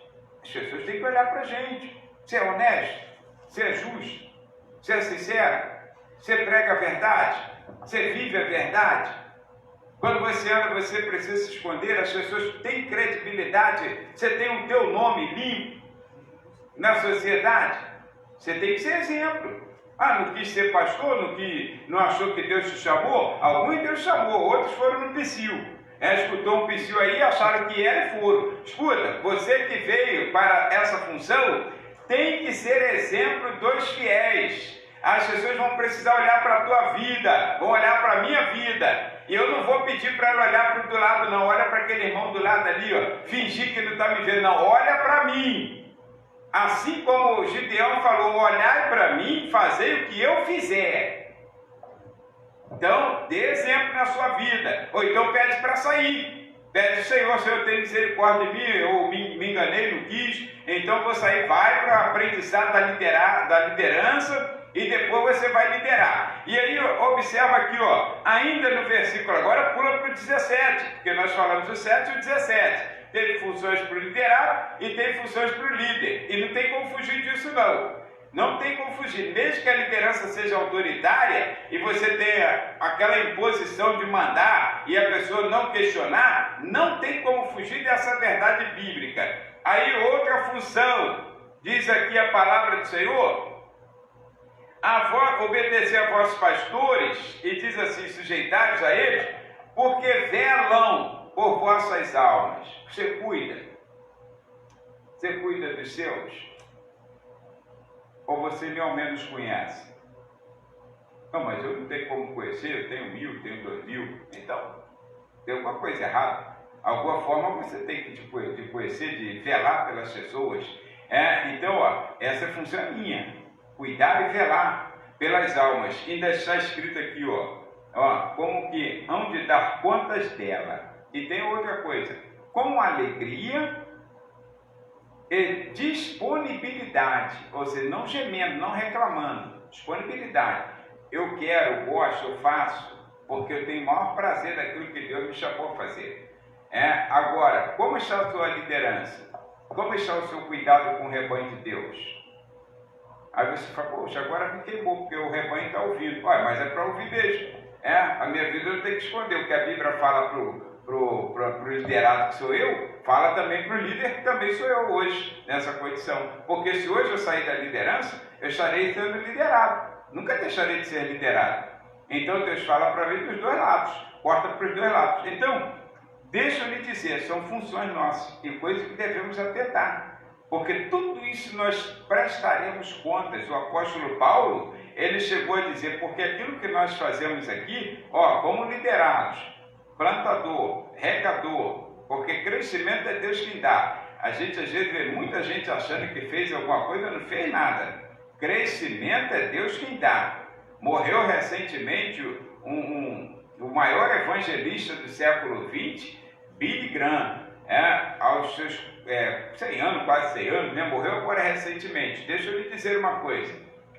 As pessoas têm que olhar para a gente. Você é honesto? Você é justo? Você é sincero? Você prega a verdade? Você vive a verdade? Quando você anda, você precisa se esconder. As pessoas têm credibilidade. Você tem o teu nome limpo na sociedade. Você tem que ser exemplo. Não quis ser pastor, não achou que Deus te chamou? Alguns Deus chamou, outros foram no psil. Escutou um psil aí, acharam que era e foram. Escuta, você que veio para essa função tem que ser exemplo dos fiéis. As pessoas vão precisar olhar para a tua vida, vão olhar para a minha vida. E eu não vou pedir para ela olhar para o do lado, não. Olha para aquele irmão do lado ali, ó, fingir que não está me vendo, não. Olha para mim. Assim como Gideão falou, olhai para mim, fazei o que eu fizer. Então, dê exemplo na sua vida. Ou então pede para sair. Pede, Senhor, tem misericórdia de mim, eu me enganei, não quis, então vou sair. Vai para o aprendizado da liderança e depois você vai liderar. E aí, observa aqui, ó, ainda no versículo, agora pula para o 17, porque nós falamos o 7 e o 17. Teve funções para o liderado e tem funções para o líder. E não tem como fugir disso, não. Não tem como fugir. Mesmo que a liderança seja autoritária e você tenha aquela imposição de mandar e a pessoa não questionar, não tem como fugir dessa verdade bíblica. Aí outra função, diz aqui a palavra do Senhor, obedecer a vossos pastores, e diz assim, sujeitai-vos a eles, porque velam por vossas almas. Você cuida dos seus? Ou você nem ao menos conhece? Não, mas eu não tenho como conhecer, eu tenho 1.000, tenho 2.000. Então, tem alguma coisa errada. Alguma forma você tem que de conhecer, de velar pelas pessoas. Então, essa função é minha. Cuidar e velar pelas almas. Ainda está escrito aqui, como que hão de dar contas dela. E tem outra coisa. Com alegria e disponibilidade, ou seja, não gemendo, não reclamando, disponibilidade. Eu quero, gosto, eu faço, porque eu tenho o maior prazer daquilo que Deus me chamou a fazer. Agora, como está a sua liderança? Como está o seu cuidado com o rebanho de Deus? Aí você fala, poxa, agora me queimou, porque o rebanho está ouvindo. Mas é para ouvir mesmo. A minha vida eu tenho que esconder, o que a Bíblia fala para o liderado que sou eu, fala também para o líder que também sou eu hoje, nessa condição. Porque se hoje eu sair da liderança, eu estarei sendo liderado. Nunca deixarei de ser liderado. Então Deus fala para mim dos dois lados, corta para os dois lados. Então, deixa eu lhe dizer, são funções nossas e coisas que devemos atentar. Porque tudo isso nós prestaremos contas. O apóstolo Paulo, ele chegou a dizer, porque aquilo que nós fazemos aqui, como liderados, plantador, regador, porque crescimento é Deus quem dá. A gente às vezes vê muita gente achando que fez alguma coisa, não fez nada. Crescimento é Deus quem dá. Morreu recentemente o maior evangelista do século XX, Billy Graham, aos seus 100 anos, quase 100 anos, né? Morreu agora recentemente. Deixa eu lhe dizer uma coisa.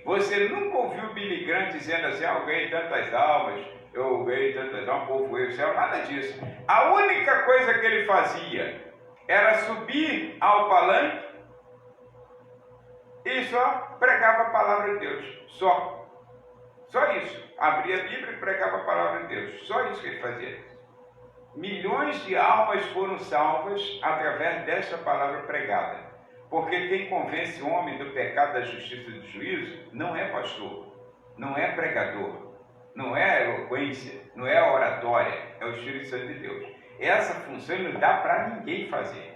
Você nunca ouviu Billy Graham dizendo assim, eu ganhei tantas almas, eu ganhei tantas almas, o povo o céu, nada disso. A única coisa que ele fazia era subir ao palanque e só pregava a palavra de Deus, só isso, abria a Bíblia e pregava a palavra de Deus, só isso que ele fazia. Milhões de almas foram salvas através desta palavra pregada, porque quem convence o homem do pecado, da justiça e do juízo não é pastor, não é pregador, não é eloquência, não é oratória, é o Espírito Santo de Deus. Essa função não dá para ninguém fazer.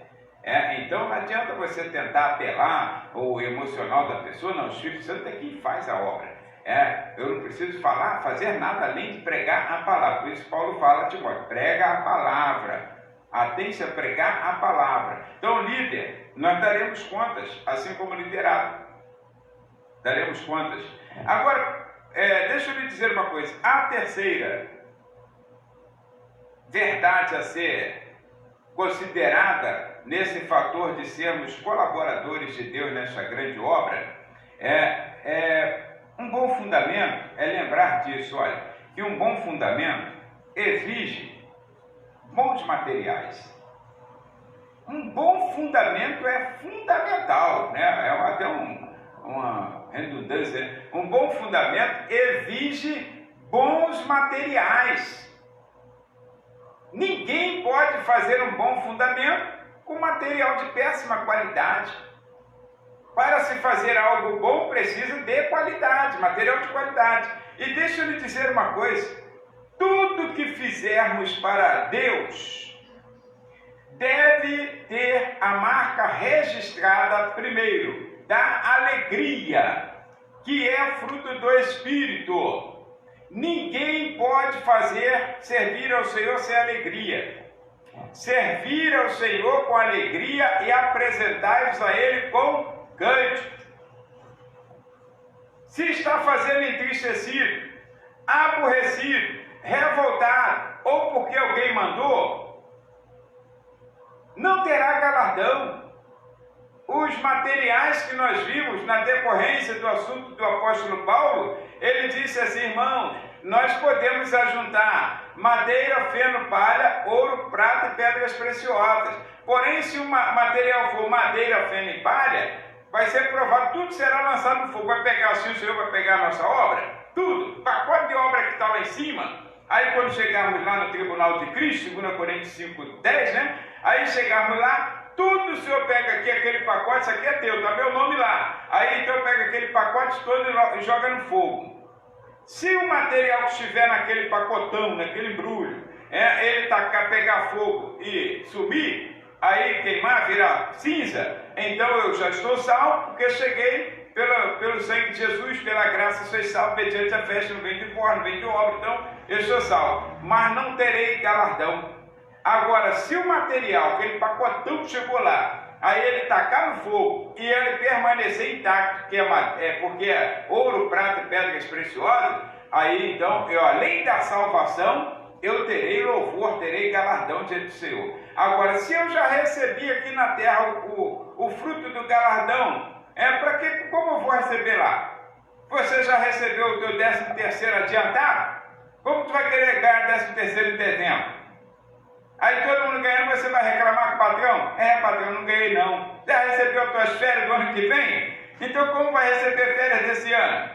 Então não adianta você tentar apelar o emocional da pessoa, não, o Espírito Santo é quem faz a obra. Eu não preciso fazer nada além de pregar a palavra. Por isso Paulo fala a Timóteo, prega a palavra, atente a pregar a palavra. Então, líder, nós daremos contas, assim como liderado, daremos contas. Agora, deixa eu lhe dizer uma coisa, a terceira verdade a ser considerada nesse fator de sermos colaboradores de Deus nessa grande obra, um bom fundamento é lembrar disso, olha, que um bom fundamento exige bons materiais. Um bom fundamento é fundamental, né? É até uma redundância, né? Um bom fundamento exige bons materiais. Ninguém pode fazer um bom fundamento com material de péssima qualidade. Para se fazer algo bom, precisa de qualidade, material de qualidade. E deixa eu lhe dizer uma coisa, tudo que fizermos para Deus deve ter a marca registrada primeiro, da alegria, que é fruto do Espírito. Ninguém pode servir ao Senhor sem alegria. Servir ao Senhor com alegria e apresentai-vos a Ele com cântico. Se está fazendo entristecido, aborrecido, revoltado, ou porque alguém mandou, não terá galardão. Os materiais que nós vimos na decorrência do assunto do apóstolo Paulo, ele disse assim, irmão, nós podemos ajuntar madeira, feno, palha, ouro, prata e pedras preciosas. Porém, se o material for madeira, feno e palha, vai ser provado, tudo será lançado no fogo. Vai pegar assim, o Senhor vai pegar a nossa obra? Tudo, pacote de obra que está lá em cima. Aí quando chegarmos lá no tribunal de Cristo, 2 Coríntios 5:10, né? Aí chegarmos lá, tudo o Senhor pega aqui, aquele pacote, isso aqui é teu, está meu nome lá. Aí então pega aquele pacote todo e joga no fogo. Se o material que estiver naquele pacotão, naquele embrulho, ele pegar fogo e subir, aí queimar, virar cinza, então eu já estou salvo, porque cheguei pelo sangue de Jesus, pela graça sois salvo, mediante a festa, não vem de fora, não vem de obra, então eu estou salvo, mas não terei galardão. Agora, se o material, aquele pacotão que chegou lá, aí ele tacar no fogo e ele permanecer intacto, porque é ouro, prata e pedras preciosas, aí então, além da salvação, eu terei louvor, terei galardão diante do Senhor. Agora, se eu já recebi aqui na terra o fruto do galardão, como eu vou receber lá? Você já recebeu o teu 13º adiantado? Como tu vai querer ganhar 13º em dezembro? Aí todo mundo ganhando, você vai reclamar com o patrão? Patrão, não ganhei não. Já recebeu as tuas férias do ano que vem? Então como vai receber férias desse ano?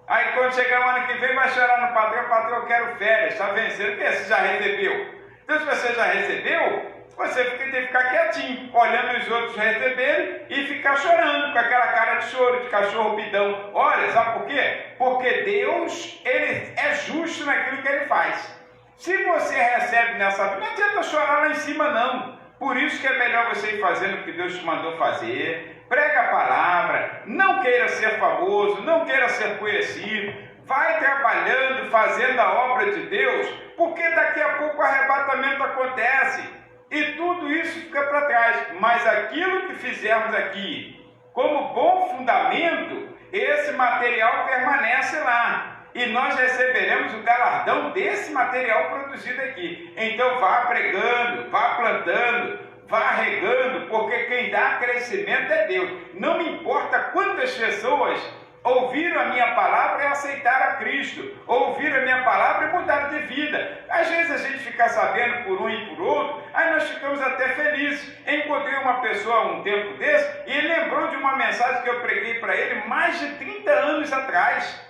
Aí quando chegar o ano que vem, vai chorar no patrão, eu quero férias, está vencendo, porque você já recebeu. Então se você já recebeu, você tem que ficar quietinho, olhando os outros receberem e ficar chorando, com aquela cara de choro, de cachorro bidão. Olha, sabe por quê? Porque Deus, Ele é justo naquilo que Ele faz. Se você recebe nessa vida, não adianta chorar lá em cima não. Por isso que é melhor você ir fazendo o que Deus te mandou fazer. Prega a palavra, não queira ser famoso, não queira ser conhecido. Vai trabalhando, fazendo a obra de Deus, porque daqui a pouco o arrebatamento acontece. E tudo isso fica para trás. Mas aquilo que fizermos aqui, como bom fundamento, esse material permanece lá. E nós receberemos o galardão desse material produzido aqui. Então vá pregando, vá plantando, vá regando, porque quem dá crescimento é Deus. Não me importa quantas pessoas ouviram a minha palavra e aceitaram a Cristo, ouviram a minha palavra e mudaram de vida. Às vezes a gente fica sabendo por um e por outro, aí nós ficamos até felizes. Encontrei uma pessoa um tempo desse e ele lembrou de uma mensagem que eu preguei para ele mais de 30 anos atrás.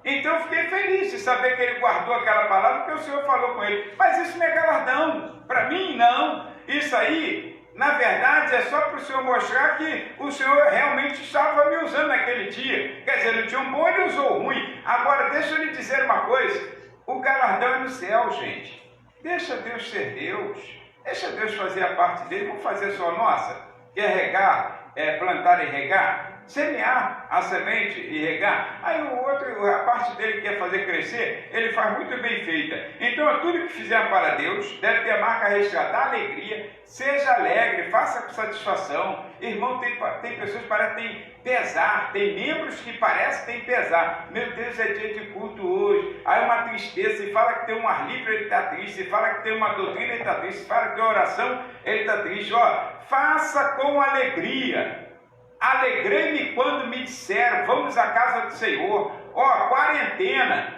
Então eu fiquei feliz de saber que ele guardou aquela palavra que o Senhor falou com ele. Mas isso não é galardão. Para mim, não. Isso aí, na verdade, é só para o Senhor mostrar que o Senhor realmente estava me usando naquele dia. Quer dizer, ele tinha um bom e ele usou o ruim. Agora, deixa eu lhe dizer uma coisa. O galardão é no céu, gente. Deixa Deus ser Deus. Deixa Deus fazer a parte dele. Vamos fazer só a nossa. Quer regar, plantar e regar? Semear a semente e regar. Aí o outro, a parte dele que quer fazer crescer, ele faz muito bem feita. Então, tudo que fizer para Deus deve ter a marca registrada da alegria. Seja alegre, faça com satisfação. Irmão, tem pessoas que parecem que têm pesar, tem membros que parecem que têm pesar. Meu Deus, é dia de culto hoje. Aí uma tristeza, se fala que tem um ar livre, ele está triste. Se fala que tem uma doutrina, ele está triste. Se fala que tem oração, ele está triste. Ó, faça com alegria. Alegrei-me quando me disseram, vamos à casa do Senhor. Ó, quarentena,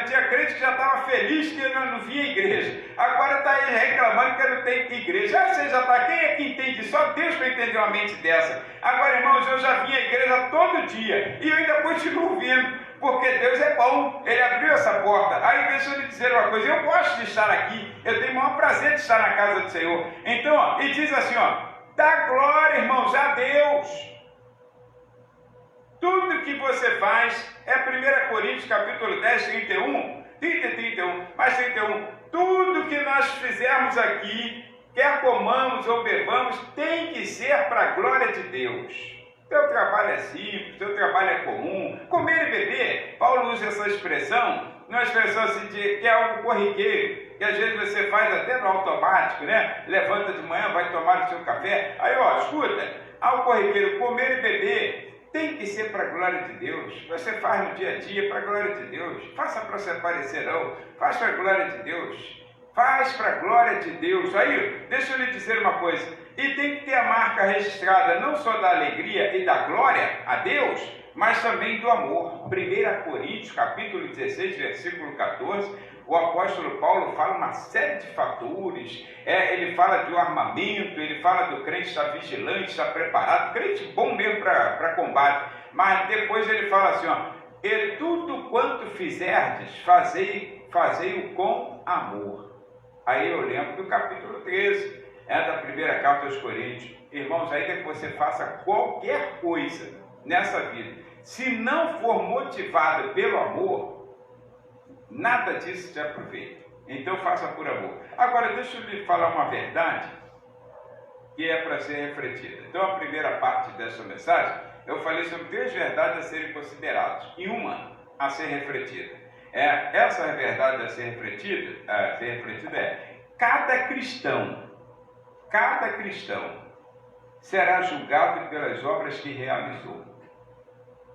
tinha crente que já estava feliz que não vinha à igreja. Agora está aí reclamando que não tem igreja. Você já está, quem é que entende? Só Deus para entender uma mente dessa. Agora, irmãos, eu já vim à igreja todo dia e eu ainda continuo vindo, porque Deus é bom, Ele abriu essa porta. Aí deixa eu lhe dizer uma coisa, eu gosto de estar aqui, eu tenho o maior prazer de estar na casa do Senhor. Então, ó, e diz assim, ó, dá glória, irmãos, a Deus. Tudo que você faz é 1 Coríntios capítulo 10, 31, 30 e 31, mais 31. Tudo que nós fizermos aqui, quer comamos ou bebamos, tem que ser para a glória de Deus. Teu trabalho é simples, teu trabalho é comum. Comer e beber, Paulo usa essa expressão, uma expressão assim que é algo corriqueiro, que às vezes você faz até no automático, né? Levanta de manhã, vai tomar o seu café. Aí, ó, escuta, algo corriqueiro, comer e beber tem que ser para a glória de Deus. Você faz no dia a dia para a glória de Deus. Faça para se aparecer, não. Faz para a glória de Deus. Faz para a glória de Deus. Aí, deixa eu lhe dizer uma coisa. E tem que ter a marca registrada não só da alegria e da glória a Deus, mas também do amor. 1 Coríntios, capítulo 16, versículo 14, o apóstolo Paulo fala uma série de fatores, ele fala do armamento, ele fala do crente estar vigilante, estar preparado, crente bom mesmo para combate, mas depois ele fala assim, ó, e tudo quanto fizerdes, fazei-o com amor. Aí eu lembro do capítulo 13, da primeira carta aos Coríntios. Irmãos, aí depois você faça qualquer coisa nessa vida, se não for motivado pelo amor, nada disso te aproveita. Então faça por amor. Agora deixa eu lhe falar uma verdade que é para ser refletida. Então a primeira parte dessa mensagem eu falei sobre 3 verdades a serem consideradas e uma a ser refletida. Essa verdade a ser refletida é: cada cristão será julgado pelas obras que realizou.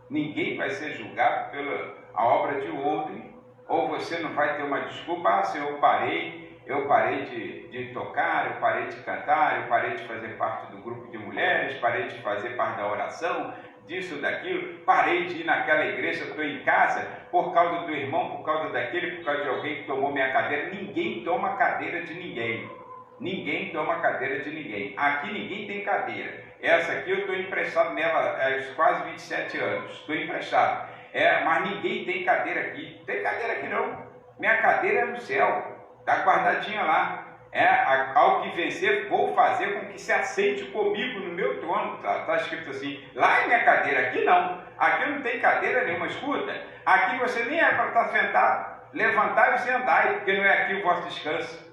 Ninguém vai ser julgado pela obra de outro. Ou você não vai ter uma desculpa, Senhor, eu parei de tocar, eu parei de cantar, eu parei de fazer parte do grupo de mulheres, parei de fazer parte da oração, disso, daquilo, parei de ir naquela igreja, estou em casa, por causa do irmão, por causa daquele, por causa de alguém que tomou minha cadeira. Ninguém toma cadeira de ninguém. Ninguém toma cadeira de ninguém. Aqui ninguém tem cadeira. Essa aqui eu estou emprestado nela há quase 27 anos. Estou emprestado. Mas ninguém tem cadeira aqui. Tem cadeira aqui não. Minha cadeira é no céu. Está guardadinha lá. Ao que vencer, vou fazer com que se assente comigo no meu trono. Está escrito assim. Lá é minha cadeira, aqui não. Aqui não tem cadeira nenhuma. Escuta, aqui você nem é para estar sentado. Levantar e você andar, porque não é aqui o vosso descanso.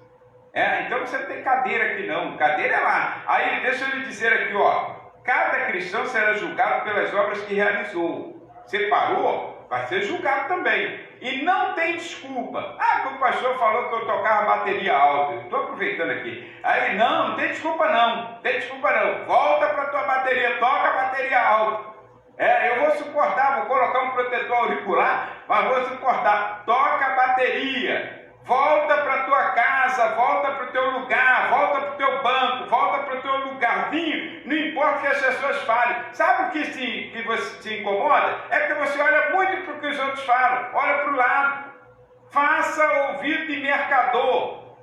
Então você não tem cadeira aqui não. Cadeira é lá. Aí deixa eu lhe dizer aqui, ó. Cada cristão será julgado pelas obras que realizou. Separou, vai ser julgado também. E não tem desculpa. Que o pastor falou que eu tocava bateria alta. Estou aproveitando aqui. Aí, não tem desculpa não. Tem desculpa não. Volta para a tua bateria, toca a bateria alta. Eu vou suportar, vou colocar um protetor auricular, mas vou suportar. Toca a bateria. Volta para a tua casa. casa, volta para o teu lugar, volta para o teu banco, volta para o teu lugarzinho, não importa o que as pessoas falem. Sabe o que você te incomoda? É que você olha muito para o que os outros falam, olha para o lado. Faça ouvido de mercador,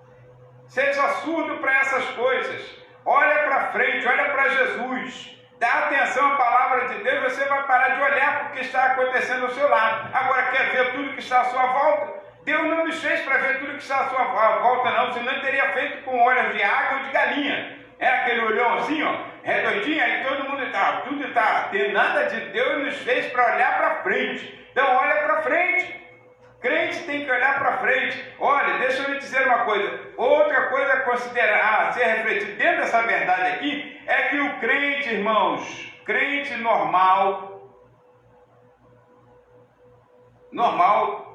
seja surdo para essas coisas, olha para frente, olha para Jesus. Dá atenção à palavra de Deus, você vai parar de olhar para o que está acontecendo ao seu lado. Agora, quer ver tudo que está à sua volta? Deus não nos fez para ver tudo que está à sua volta, não, senão ele teria feito com olhos de água ou de galinha. É aquele olhão assim, ó, redondinho, aí todo mundo está, tudo está, tem nada de Deus nos fez para olhar para frente. Então, olha para frente. Crente tem que olhar para frente. Olha, deixa eu lhe dizer uma coisa. Outra coisa a considerar, a ser refletida dentro dessa verdade aqui, é que o crente, irmãos, crente normal,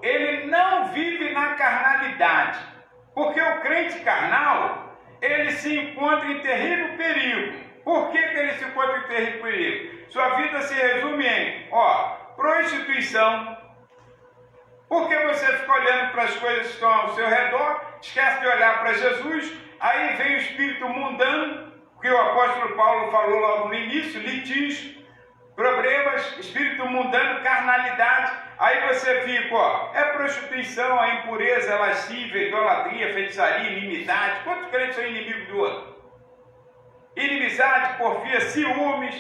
ele não vive na carnalidade. Porque o crente carnal, ele se encontra em terrível perigo. Por que ele se encontra em terrível perigo? Sua vida se resume em, prostituição. Porque você fica olhando para as coisas que estão ao seu redor, esquece de olhar para Jesus, aí vem o espírito mundano, que o apóstolo Paulo falou logo no início, litígio, problemas, espírito mundano, carnalidade, aí você fica, é prostituição, é impureza, é lascívia, idolatria, feitiçaria, inimizade. Quantos crentes são inimigos do outro? Inimizade, porfia, ciúmes,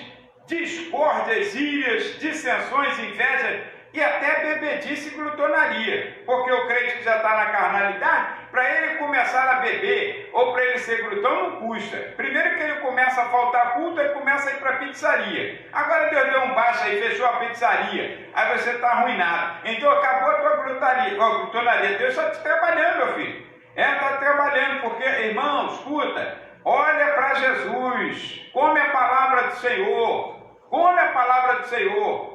discórdias, írias, dissensões, inveja, e até bebedice e glutonaria, porque o crente que já está na carnalidade, para ele começar a beber, ou para ele ser glutão, não custa. Primeiro que ele começa a faltar culto, ele começa a ir para a pizzaria. Agora Deus deu um baixo aí, fechou a pizzaria, aí você está arruinado. Então acabou a tua glutonaria. Deus está te trabalhando, meu filho. Está trabalhando, porque, irmão, escuta, olha para Jesus, come a palavra do Senhor, come a palavra do Senhor.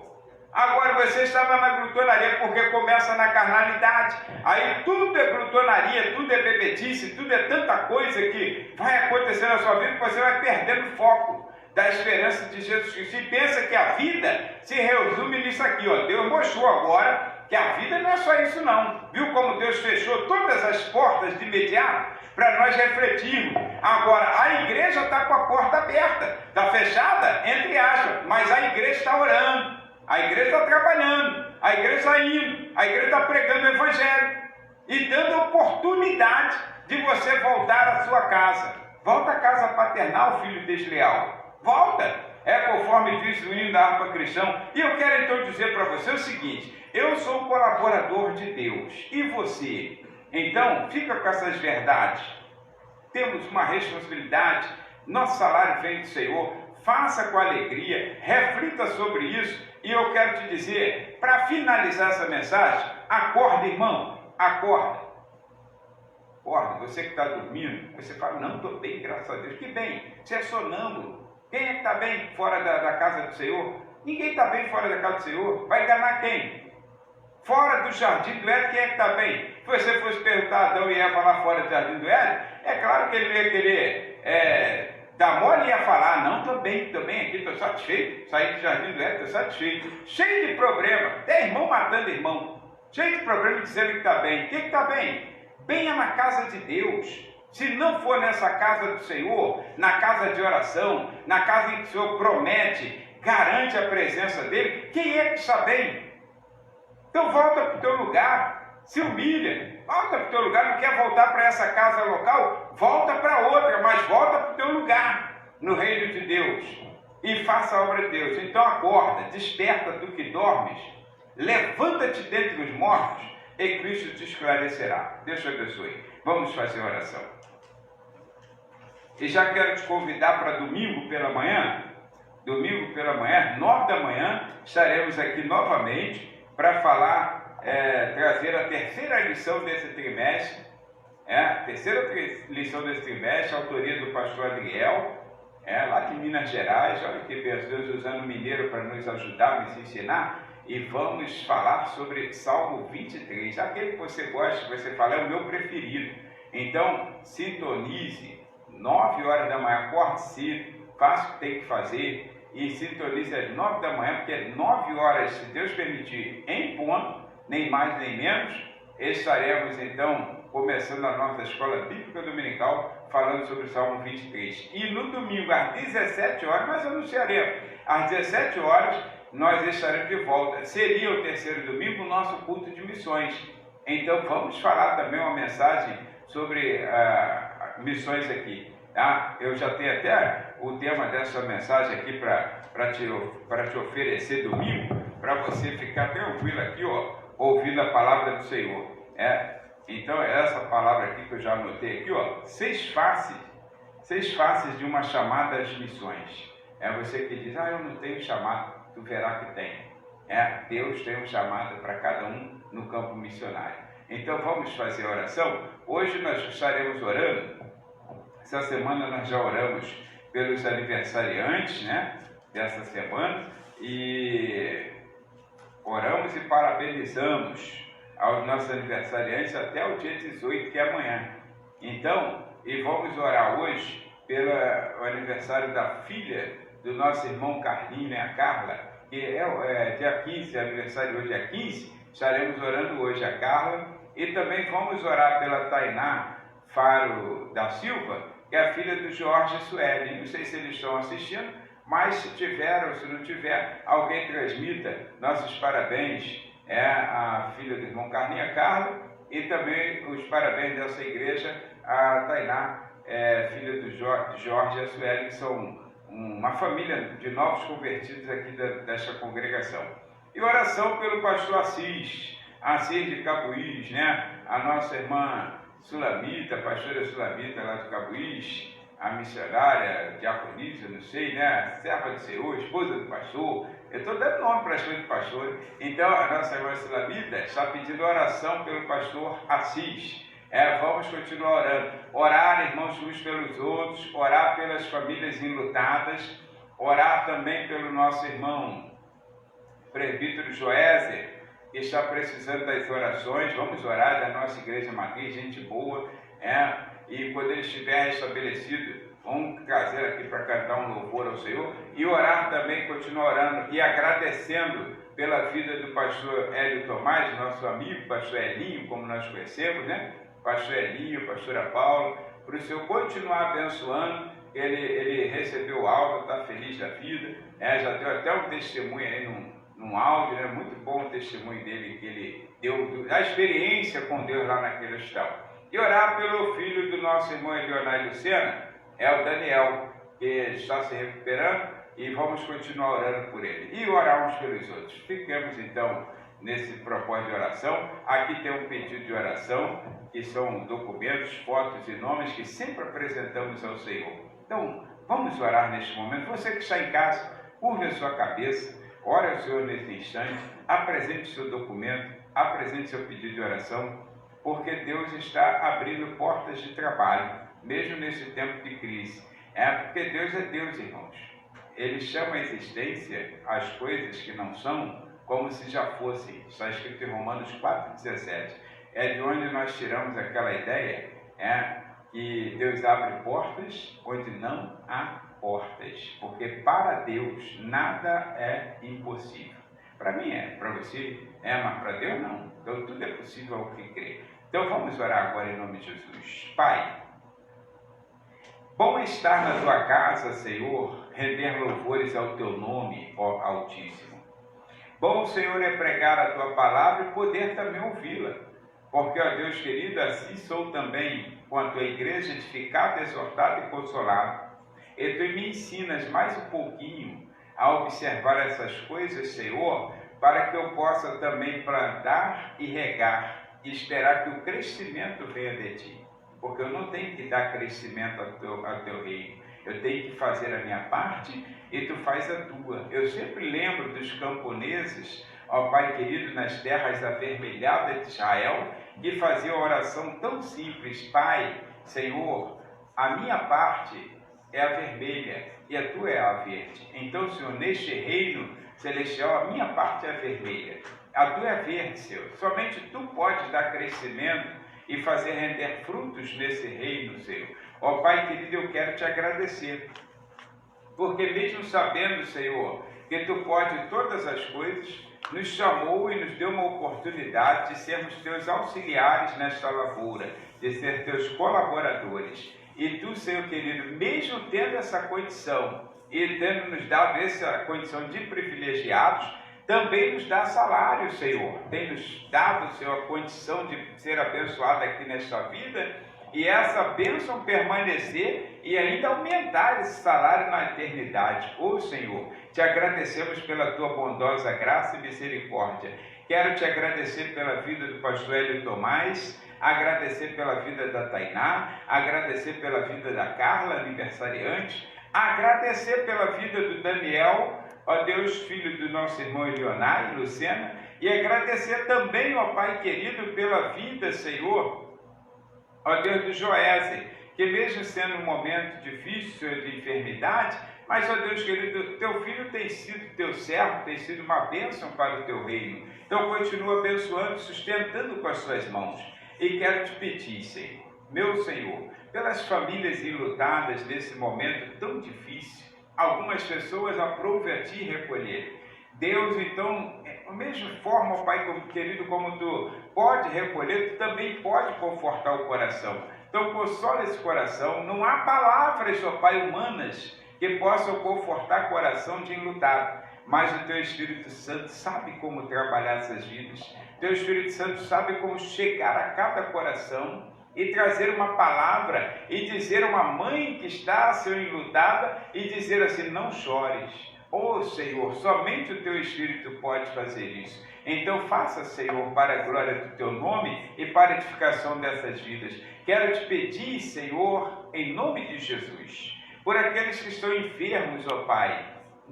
Agora você estava na glutonaria porque começa na carnalidade, aí tudo é glutonaria, tudo é bebedice, tudo é tanta coisa que vai acontecer na sua vida que você vai perdendo o foco da esperança de Jesus Cristo. E pensa que a vida se resume nisso aqui, Deus mostrou agora que a vida não é só isso não. Viu como Deus fechou todas as portas de imediato para nós refletirmos. Agora, a igreja está com a porta aberta, está fechada, entre aspas, mas a igreja está orando. A igreja está trabalhando, a igreja está indo, a igreja está pregando o Evangelho e dando oportunidade de você voltar à sua casa. Volta à casa paternal, filho desleal. Volta. É conforme diz o hino da harpa cristã. E eu quero então dizer para você o seguinte, eu sou um colaborador de Deus. E você? Então, fica com essas verdades. Temos uma responsabilidade, nosso salário vem do Senhor. Faça com alegria, reflita sobre isso. E eu quero te dizer, para finalizar essa mensagem, acorda, irmão, acorda. Acorda, você que está dormindo, você fala, não, estou bem, graças a Deus. Que bem, você é sonâmbulo. Quem é que está bem fora da casa do Senhor? Ninguém está bem fora da casa do Senhor. Vai enganar quem? Fora do jardim do Éden, quem é que está bem? Se você fosse perguntar a Adão e Eva lá fora do jardim do Éden, é claro que ele ia querer... Da mole ia falar, não, estou bem aqui, estou satisfeito, saí do jardim do Éden, estou satisfeito, cheio de problema, tem irmão matando irmão, cheio de problema dizendo que está bem. Quem que está bem? Venha na casa de Deus. Se não for nessa casa do Senhor, na casa de oração, na casa em que o Senhor promete, garante a presença dele, quem é que está bem? Então volta para o teu lugar, se humilha, volta para o teu lugar, não quer voltar para essa casa local? Volta para outra, mas volta para o teu lugar, no reino de Deus, e faça a obra de Deus. Então acorda, desperta do que dormes, levanta-te dentre os mortos, e Cristo te esclarecerá. Deus te abençoe. Vamos fazer oração. E já quero te convidar para domingo pela manhã, 9 da manhã, estaremos aqui novamente para falar, trazer a terceira lição desse trimestre, autoria do pastor Adriel, lá de Minas Gerais. Olha que Deus usando o mineiro para nos ajudar, nos ensinar, e vamos falar sobre Salmo 23, aquele que você gosta, que você fala, é o meu preferido. Então, sintonize, 9 horas da manhã, acorde cedo, faça o que tem que fazer, e sintonize às 9 da manhã, porque 9 horas, se Deus permitir, em ponto, nem mais nem menos, estaremos então começando a nossa escola bíblica dominical falando sobre o Salmo 23. E no domingo às 17 horas, nós anunciaremos, às 17 horas nós estaremos de volta. Seria o terceiro domingo o nosso culto de missões. Então vamos falar também uma mensagem sobre missões aqui. Tá? Eu já tenho até o tema dessa mensagem aqui para te oferecer domingo, para você ficar tranquilo aqui, ó, ouvindo a palavra do Senhor. Então essa palavra aqui que eu já anotei aqui, ó, 6 faces de uma chamada às missões. É você que diz, eu não tenho chamado, tu verá que tem. Deus tem um chamado para cada um no campo missionário. Então vamos fazer a oração. Hoje nós estaremos orando. Essa semana nós já oramos pelos aniversariantes, dessa semana, e oramos e parabenizamos aos nossos aniversariantes até o dia 18, que é amanhã. Então, e vamos orar hoje pelo aniversário da filha do nosso irmão Carlinho, a Carla, que é dia 15, aniversário hoje é 15, estaremos orando hoje a Carla, e também vamos orar pela Tainá Faro da Silva, que é a filha do Jorge Sueli. Não sei se eles estão assistindo, mas se tiver ou se não tiver, alguém transmita nossos parabéns a filha do irmão Carlinho, a Carla, e também os parabéns dessa igreja a Tainá, filha do Jorge Sueli, que são uma família de novos convertidos aqui desta congregação. E oração pelo pastor Assis de Cabuís, a nossa irmã Sulamita, a pastora Sulamita lá de Cabuís, a missionária Diaconisa, não sei, serva do Senhor, esposa do pastor. Eu estou dando nome para a esposa do pastor. Então a nossa irmã Sulamita está pedindo oração pelo pastor Assis. Vamos continuar orando. Orar, irmãos, uns pelos outros, orar pelas famílias enlutadas, orar também pelo nosso irmão presbítero Joézer, que está precisando das orações. Vamos orar da nossa igreja matriz, gente boa, e quando ele estiver restabelecido, vamos trazer aqui para cantar um louvor ao Senhor, e orar também, continuar orando e agradecendo pela vida do pastor Hélio Tomás, nosso amigo, pastor Elinho, como nós conhecemos, pastor Elinho, pastora Paula, para o Senhor continuar abençoando. Ele recebeu algo, está feliz da vida, já deu até um testemunho aí num áudio, muito bom o testemunho dele, que ele deu, a experiência com Deus lá naquele hospital. E orar pelo filho do nosso irmão Leonardo Lucena, o Daniel, que está se recuperando, e vamos continuar orando por ele. E orar uns pelos outros. Fiquemos então nesse propósito de oração. Aqui tem um pedido de oração, que são documentos, fotos e nomes que sempre apresentamos ao Senhor. Então, vamos orar neste momento. Você que está em casa, curve a sua cabeça, ore ao Senhor nesse instante, apresente o seu documento, apresente seu pedido de oração, porque Deus está abrindo portas de trabalho, mesmo nesse tempo de crise. Porque Deus é Deus, irmãos. Ele chama a existência as coisas que não são como se já fossem. Está escrito em Romanos 4,17. É de onde nós tiramos aquela ideia, que Deus abre portas onde não há portas, porque para Deus nada é impossível. Para mim para você mas para Deus não. Então tudo é possível ao que crê. Então vamos orar agora em nome de Jesus. Pai, bom estar na tua casa, Senhor, render louvores ao teu nome, ó Altíssimo. Bom, Senhor, é pregar a tua palavra e poder também ouvi-la, porque, ó Deus querido, assim sou também com a tua igreja, edificado, exortado e consolado. E tu me ensinas mais um pouquinho a observar essas coisas, Senhor, para que eu possa também plantar e regar e esperar que o crescimento venha de ti. Porque eu não tenho que dar crescimento ao teu reino. Eu tenho que fazer a minha parte e tu faz a tua. Eu sempre lembro dos camponeses, ó Pai querido, nas terras avermelhadas de Israel, que faziam a oração tão simples: Pai, Senhor, a minha parte é a vermelha e a tua é a verde. Então, Senhor, neste reino celestial, a minha parte é a vermelha, a tua é verde, Senhor. Somente tu podes dar crescimento e fazer render frutos nesse reino, Senhor. Ó Pai querido, eu quero te agradecer, porque mesmo sabendo, Senhor, que tu podes todas as coisas, nos chamou e nos deu uma oportunidade de sermos teus auxiliares nesta lavoura, de ser teus colaboradores. E tu, Senhor querido, mesmo tendo essa condição e tendo nos dado essa condição de privilegiados, também nos dá salário, Senhor. Tem nos dado, Senhor, a condição de ser abençoado aqui nesta vida, e essa bênção permanecer e ainda aumentar esse salário na eternidade. Ô Senhor, te agradecemos pela tua bondosa graça e misericórdia. Quero te agradecer pela vida do pastor Hélio Tomás, agradecer pela vida da Tainá, agradecer pela vida da Carla, aniversariante, agradecer pela vida do Daniel, ó Deus, filho do nosso irmão Elionar e Luciana, e agradecer também, ó Pai querido, pela vida, Senhor, ó Deus do Joézer, que mesmo sendo um momento difícil de enfermidade, mas, ó Deus querido, teu filho tem sido teu servo, tem sido uma bênção para o teu reino. Então continua abençoando, sustentando com as suas mãos. E quero te pedir, Senhor, meu Senhor, pelas famílias enlutadas nesse momento tão difícil, algumas pessoas aprove a ti recolher. Deus, então, da mesma forma, Pai querido, como tu pode recolher, tu também pode confortar o coração. Então, consola esse coração. Não há palavras, ó Pai, humanas que possam confortar o coração de enlutado. Mas o teu Espírito Santo sabe como trabalhar essas vidas. O teu Espírito Santo sabe como chegar a cada coração e trazer uma palavra e dizer a uma mãe que está sendo enlutada e dizer assim: não chores. Oh Senhor, somente o teu Espírito pode fazer isso. Então faça, Senhor, para a glória do teu nome e para a edificação dessas vidas. Quero te pedir, Senhor, em nome de Jesus, por aqueles que estão enfermos, ó Pai.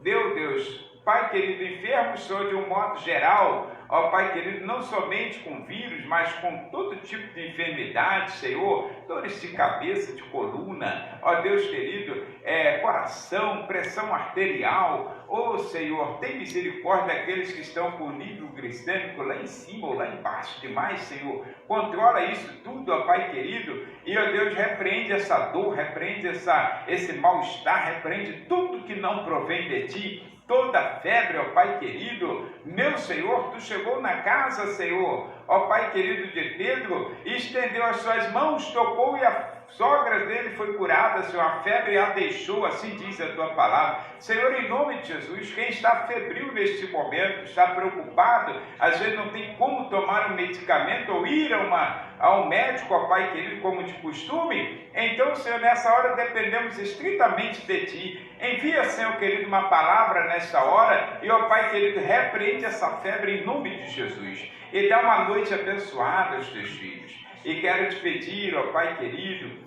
Meu Deus, Pai querido, enfermos, Senhor, de um modo geral, ó Pai querido, não somente com vírus, mas com todo tipo de enfermidade, Senhor, dores de cabeça, de coluna, ó Deus querido, coração, pressão arterial, ó Senhor, tem misericórdia daqueles que estão com o nível glicêmico lá em cima ou lá embaixo demais, Senhor, controla isso tudo, ó Pai querido, e ó Deus, repreende essa dor, repreende esse mal-estar, repreende tudo que não provém de Ti, toda febre, ó Pai querido, meu Senhor, Tu chegou na casa, Senhor, ó Pai querido de Pedro, e estendeu as suas mãos, tocou e a sogra dele foi curada, Senhor, a febre a deixou, assim diz a Tua palavra. Senhor, em nome de Jesus, quem está febril neste momento, está preocupado, às vezes não tem como tomar um medicamento ou ir a um médico, ó Pai querido, como de costume, então, Senhor, nessa hora dependemos estritamente de Ti. Envia, Senhor querido, uma palavra nesta hora e, ó Pai querido, repreende essa febre em nome de Jesus e dá uma noite abençoada aos Teus filhos. E quero te pedir, ó Pai querido,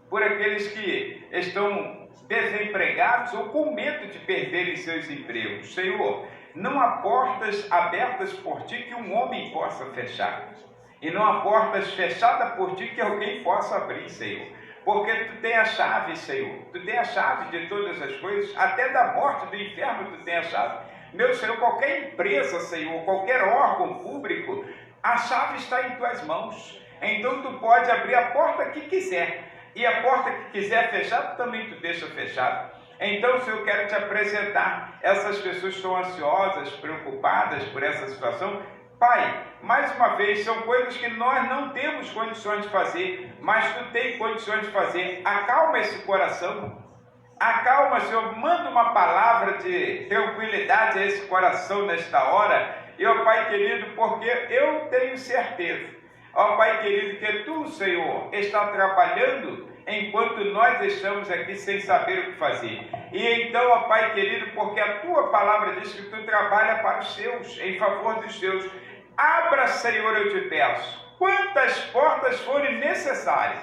por aqueles que estão desempregados ou com medo de perderem seus empregos. Senhor, não há portas abertas por Ti que um homem possa fechar. E não há portas fechadas por Ti que alguém possa abrir, Senhor. Porque Tu tem a chave, Senhor. Tu tem a chave de todas as coisas, até da morte, do inferno Tu tem a chave. Meu Senhor, qualquer empresa, Senhor, qualquer órgão público, a chave está em Tuas mãos. Então Tu pode abrir a porta que quiser. E a porta que quiser fechar, Tu também Tu deixa fechada. Então, Senhor, eu quero Te apresentar essas pessoas que estão ansiosas, preocupadas por essa situação. Pai, mais uma vez, são coisas que nós não temos condições de fazer, mas Tu tens condições de fazer. Acalma esse coração. Acalma, Senhor, manda uma palavra de tranquilidade a esse coração nesta hora. E, ó Pai querido, porque eu tenho certeza, ó Pai querido, que Tu, Senhor, está trabalhando enquanto nós estamos aqui sem saber o que fazer. E então, ó Pai querido, porque a Tua palavra diz que Tu trabalha para os Teus, em favor dos Teus. Abra, Senhor, eu te peço, quantas portas forem necessárias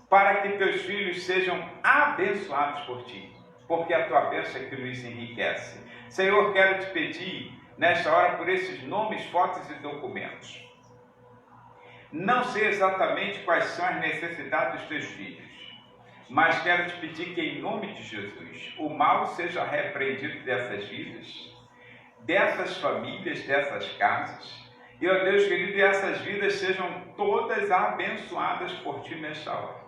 para que Teus filhos sejam abençoados por Ti, porque a Tua bênção é que nos enriquece. Senhor, quero Te pedir, nesta hora, por esses nomes, fotos e documentos. Não sei exatamente quais são as necessidades dos Teus filhos, mas quero Te pedir que, em nome de Jesus, o mal seja repreendido dessas vidas, dessas famílias, dessas casas, e, ó Deus querido, essas vidas sejam todas abençoadas por Ti nesta hora.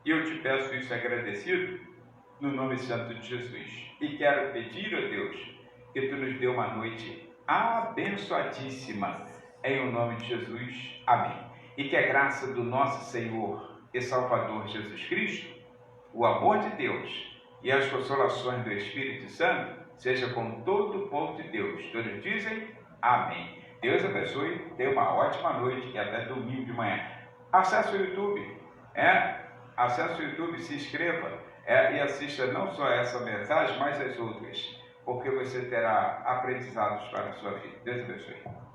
E eu Te peço isso agradecido, no nome santo de Jesus. E quero pedir, ó Deus, que Tu nos dê uma noite abençoadíssima. Em o nome de Jesus. Amém. E que a graça do nosso Senhor e Salvador Jesus Cristo, o amor de Deus e as consolações do Espírito Santo seja com todo o povo de Deus. Todos dizem amém. Deus abençoe, tenha uma ótima noite e até domingo de manhã. Acesse o YouTube, acesse o YouTube, se inscreva e assista não só essa mensagem, mas as outras, porque você terá aprendizados para a sua vida. Deus abençoe.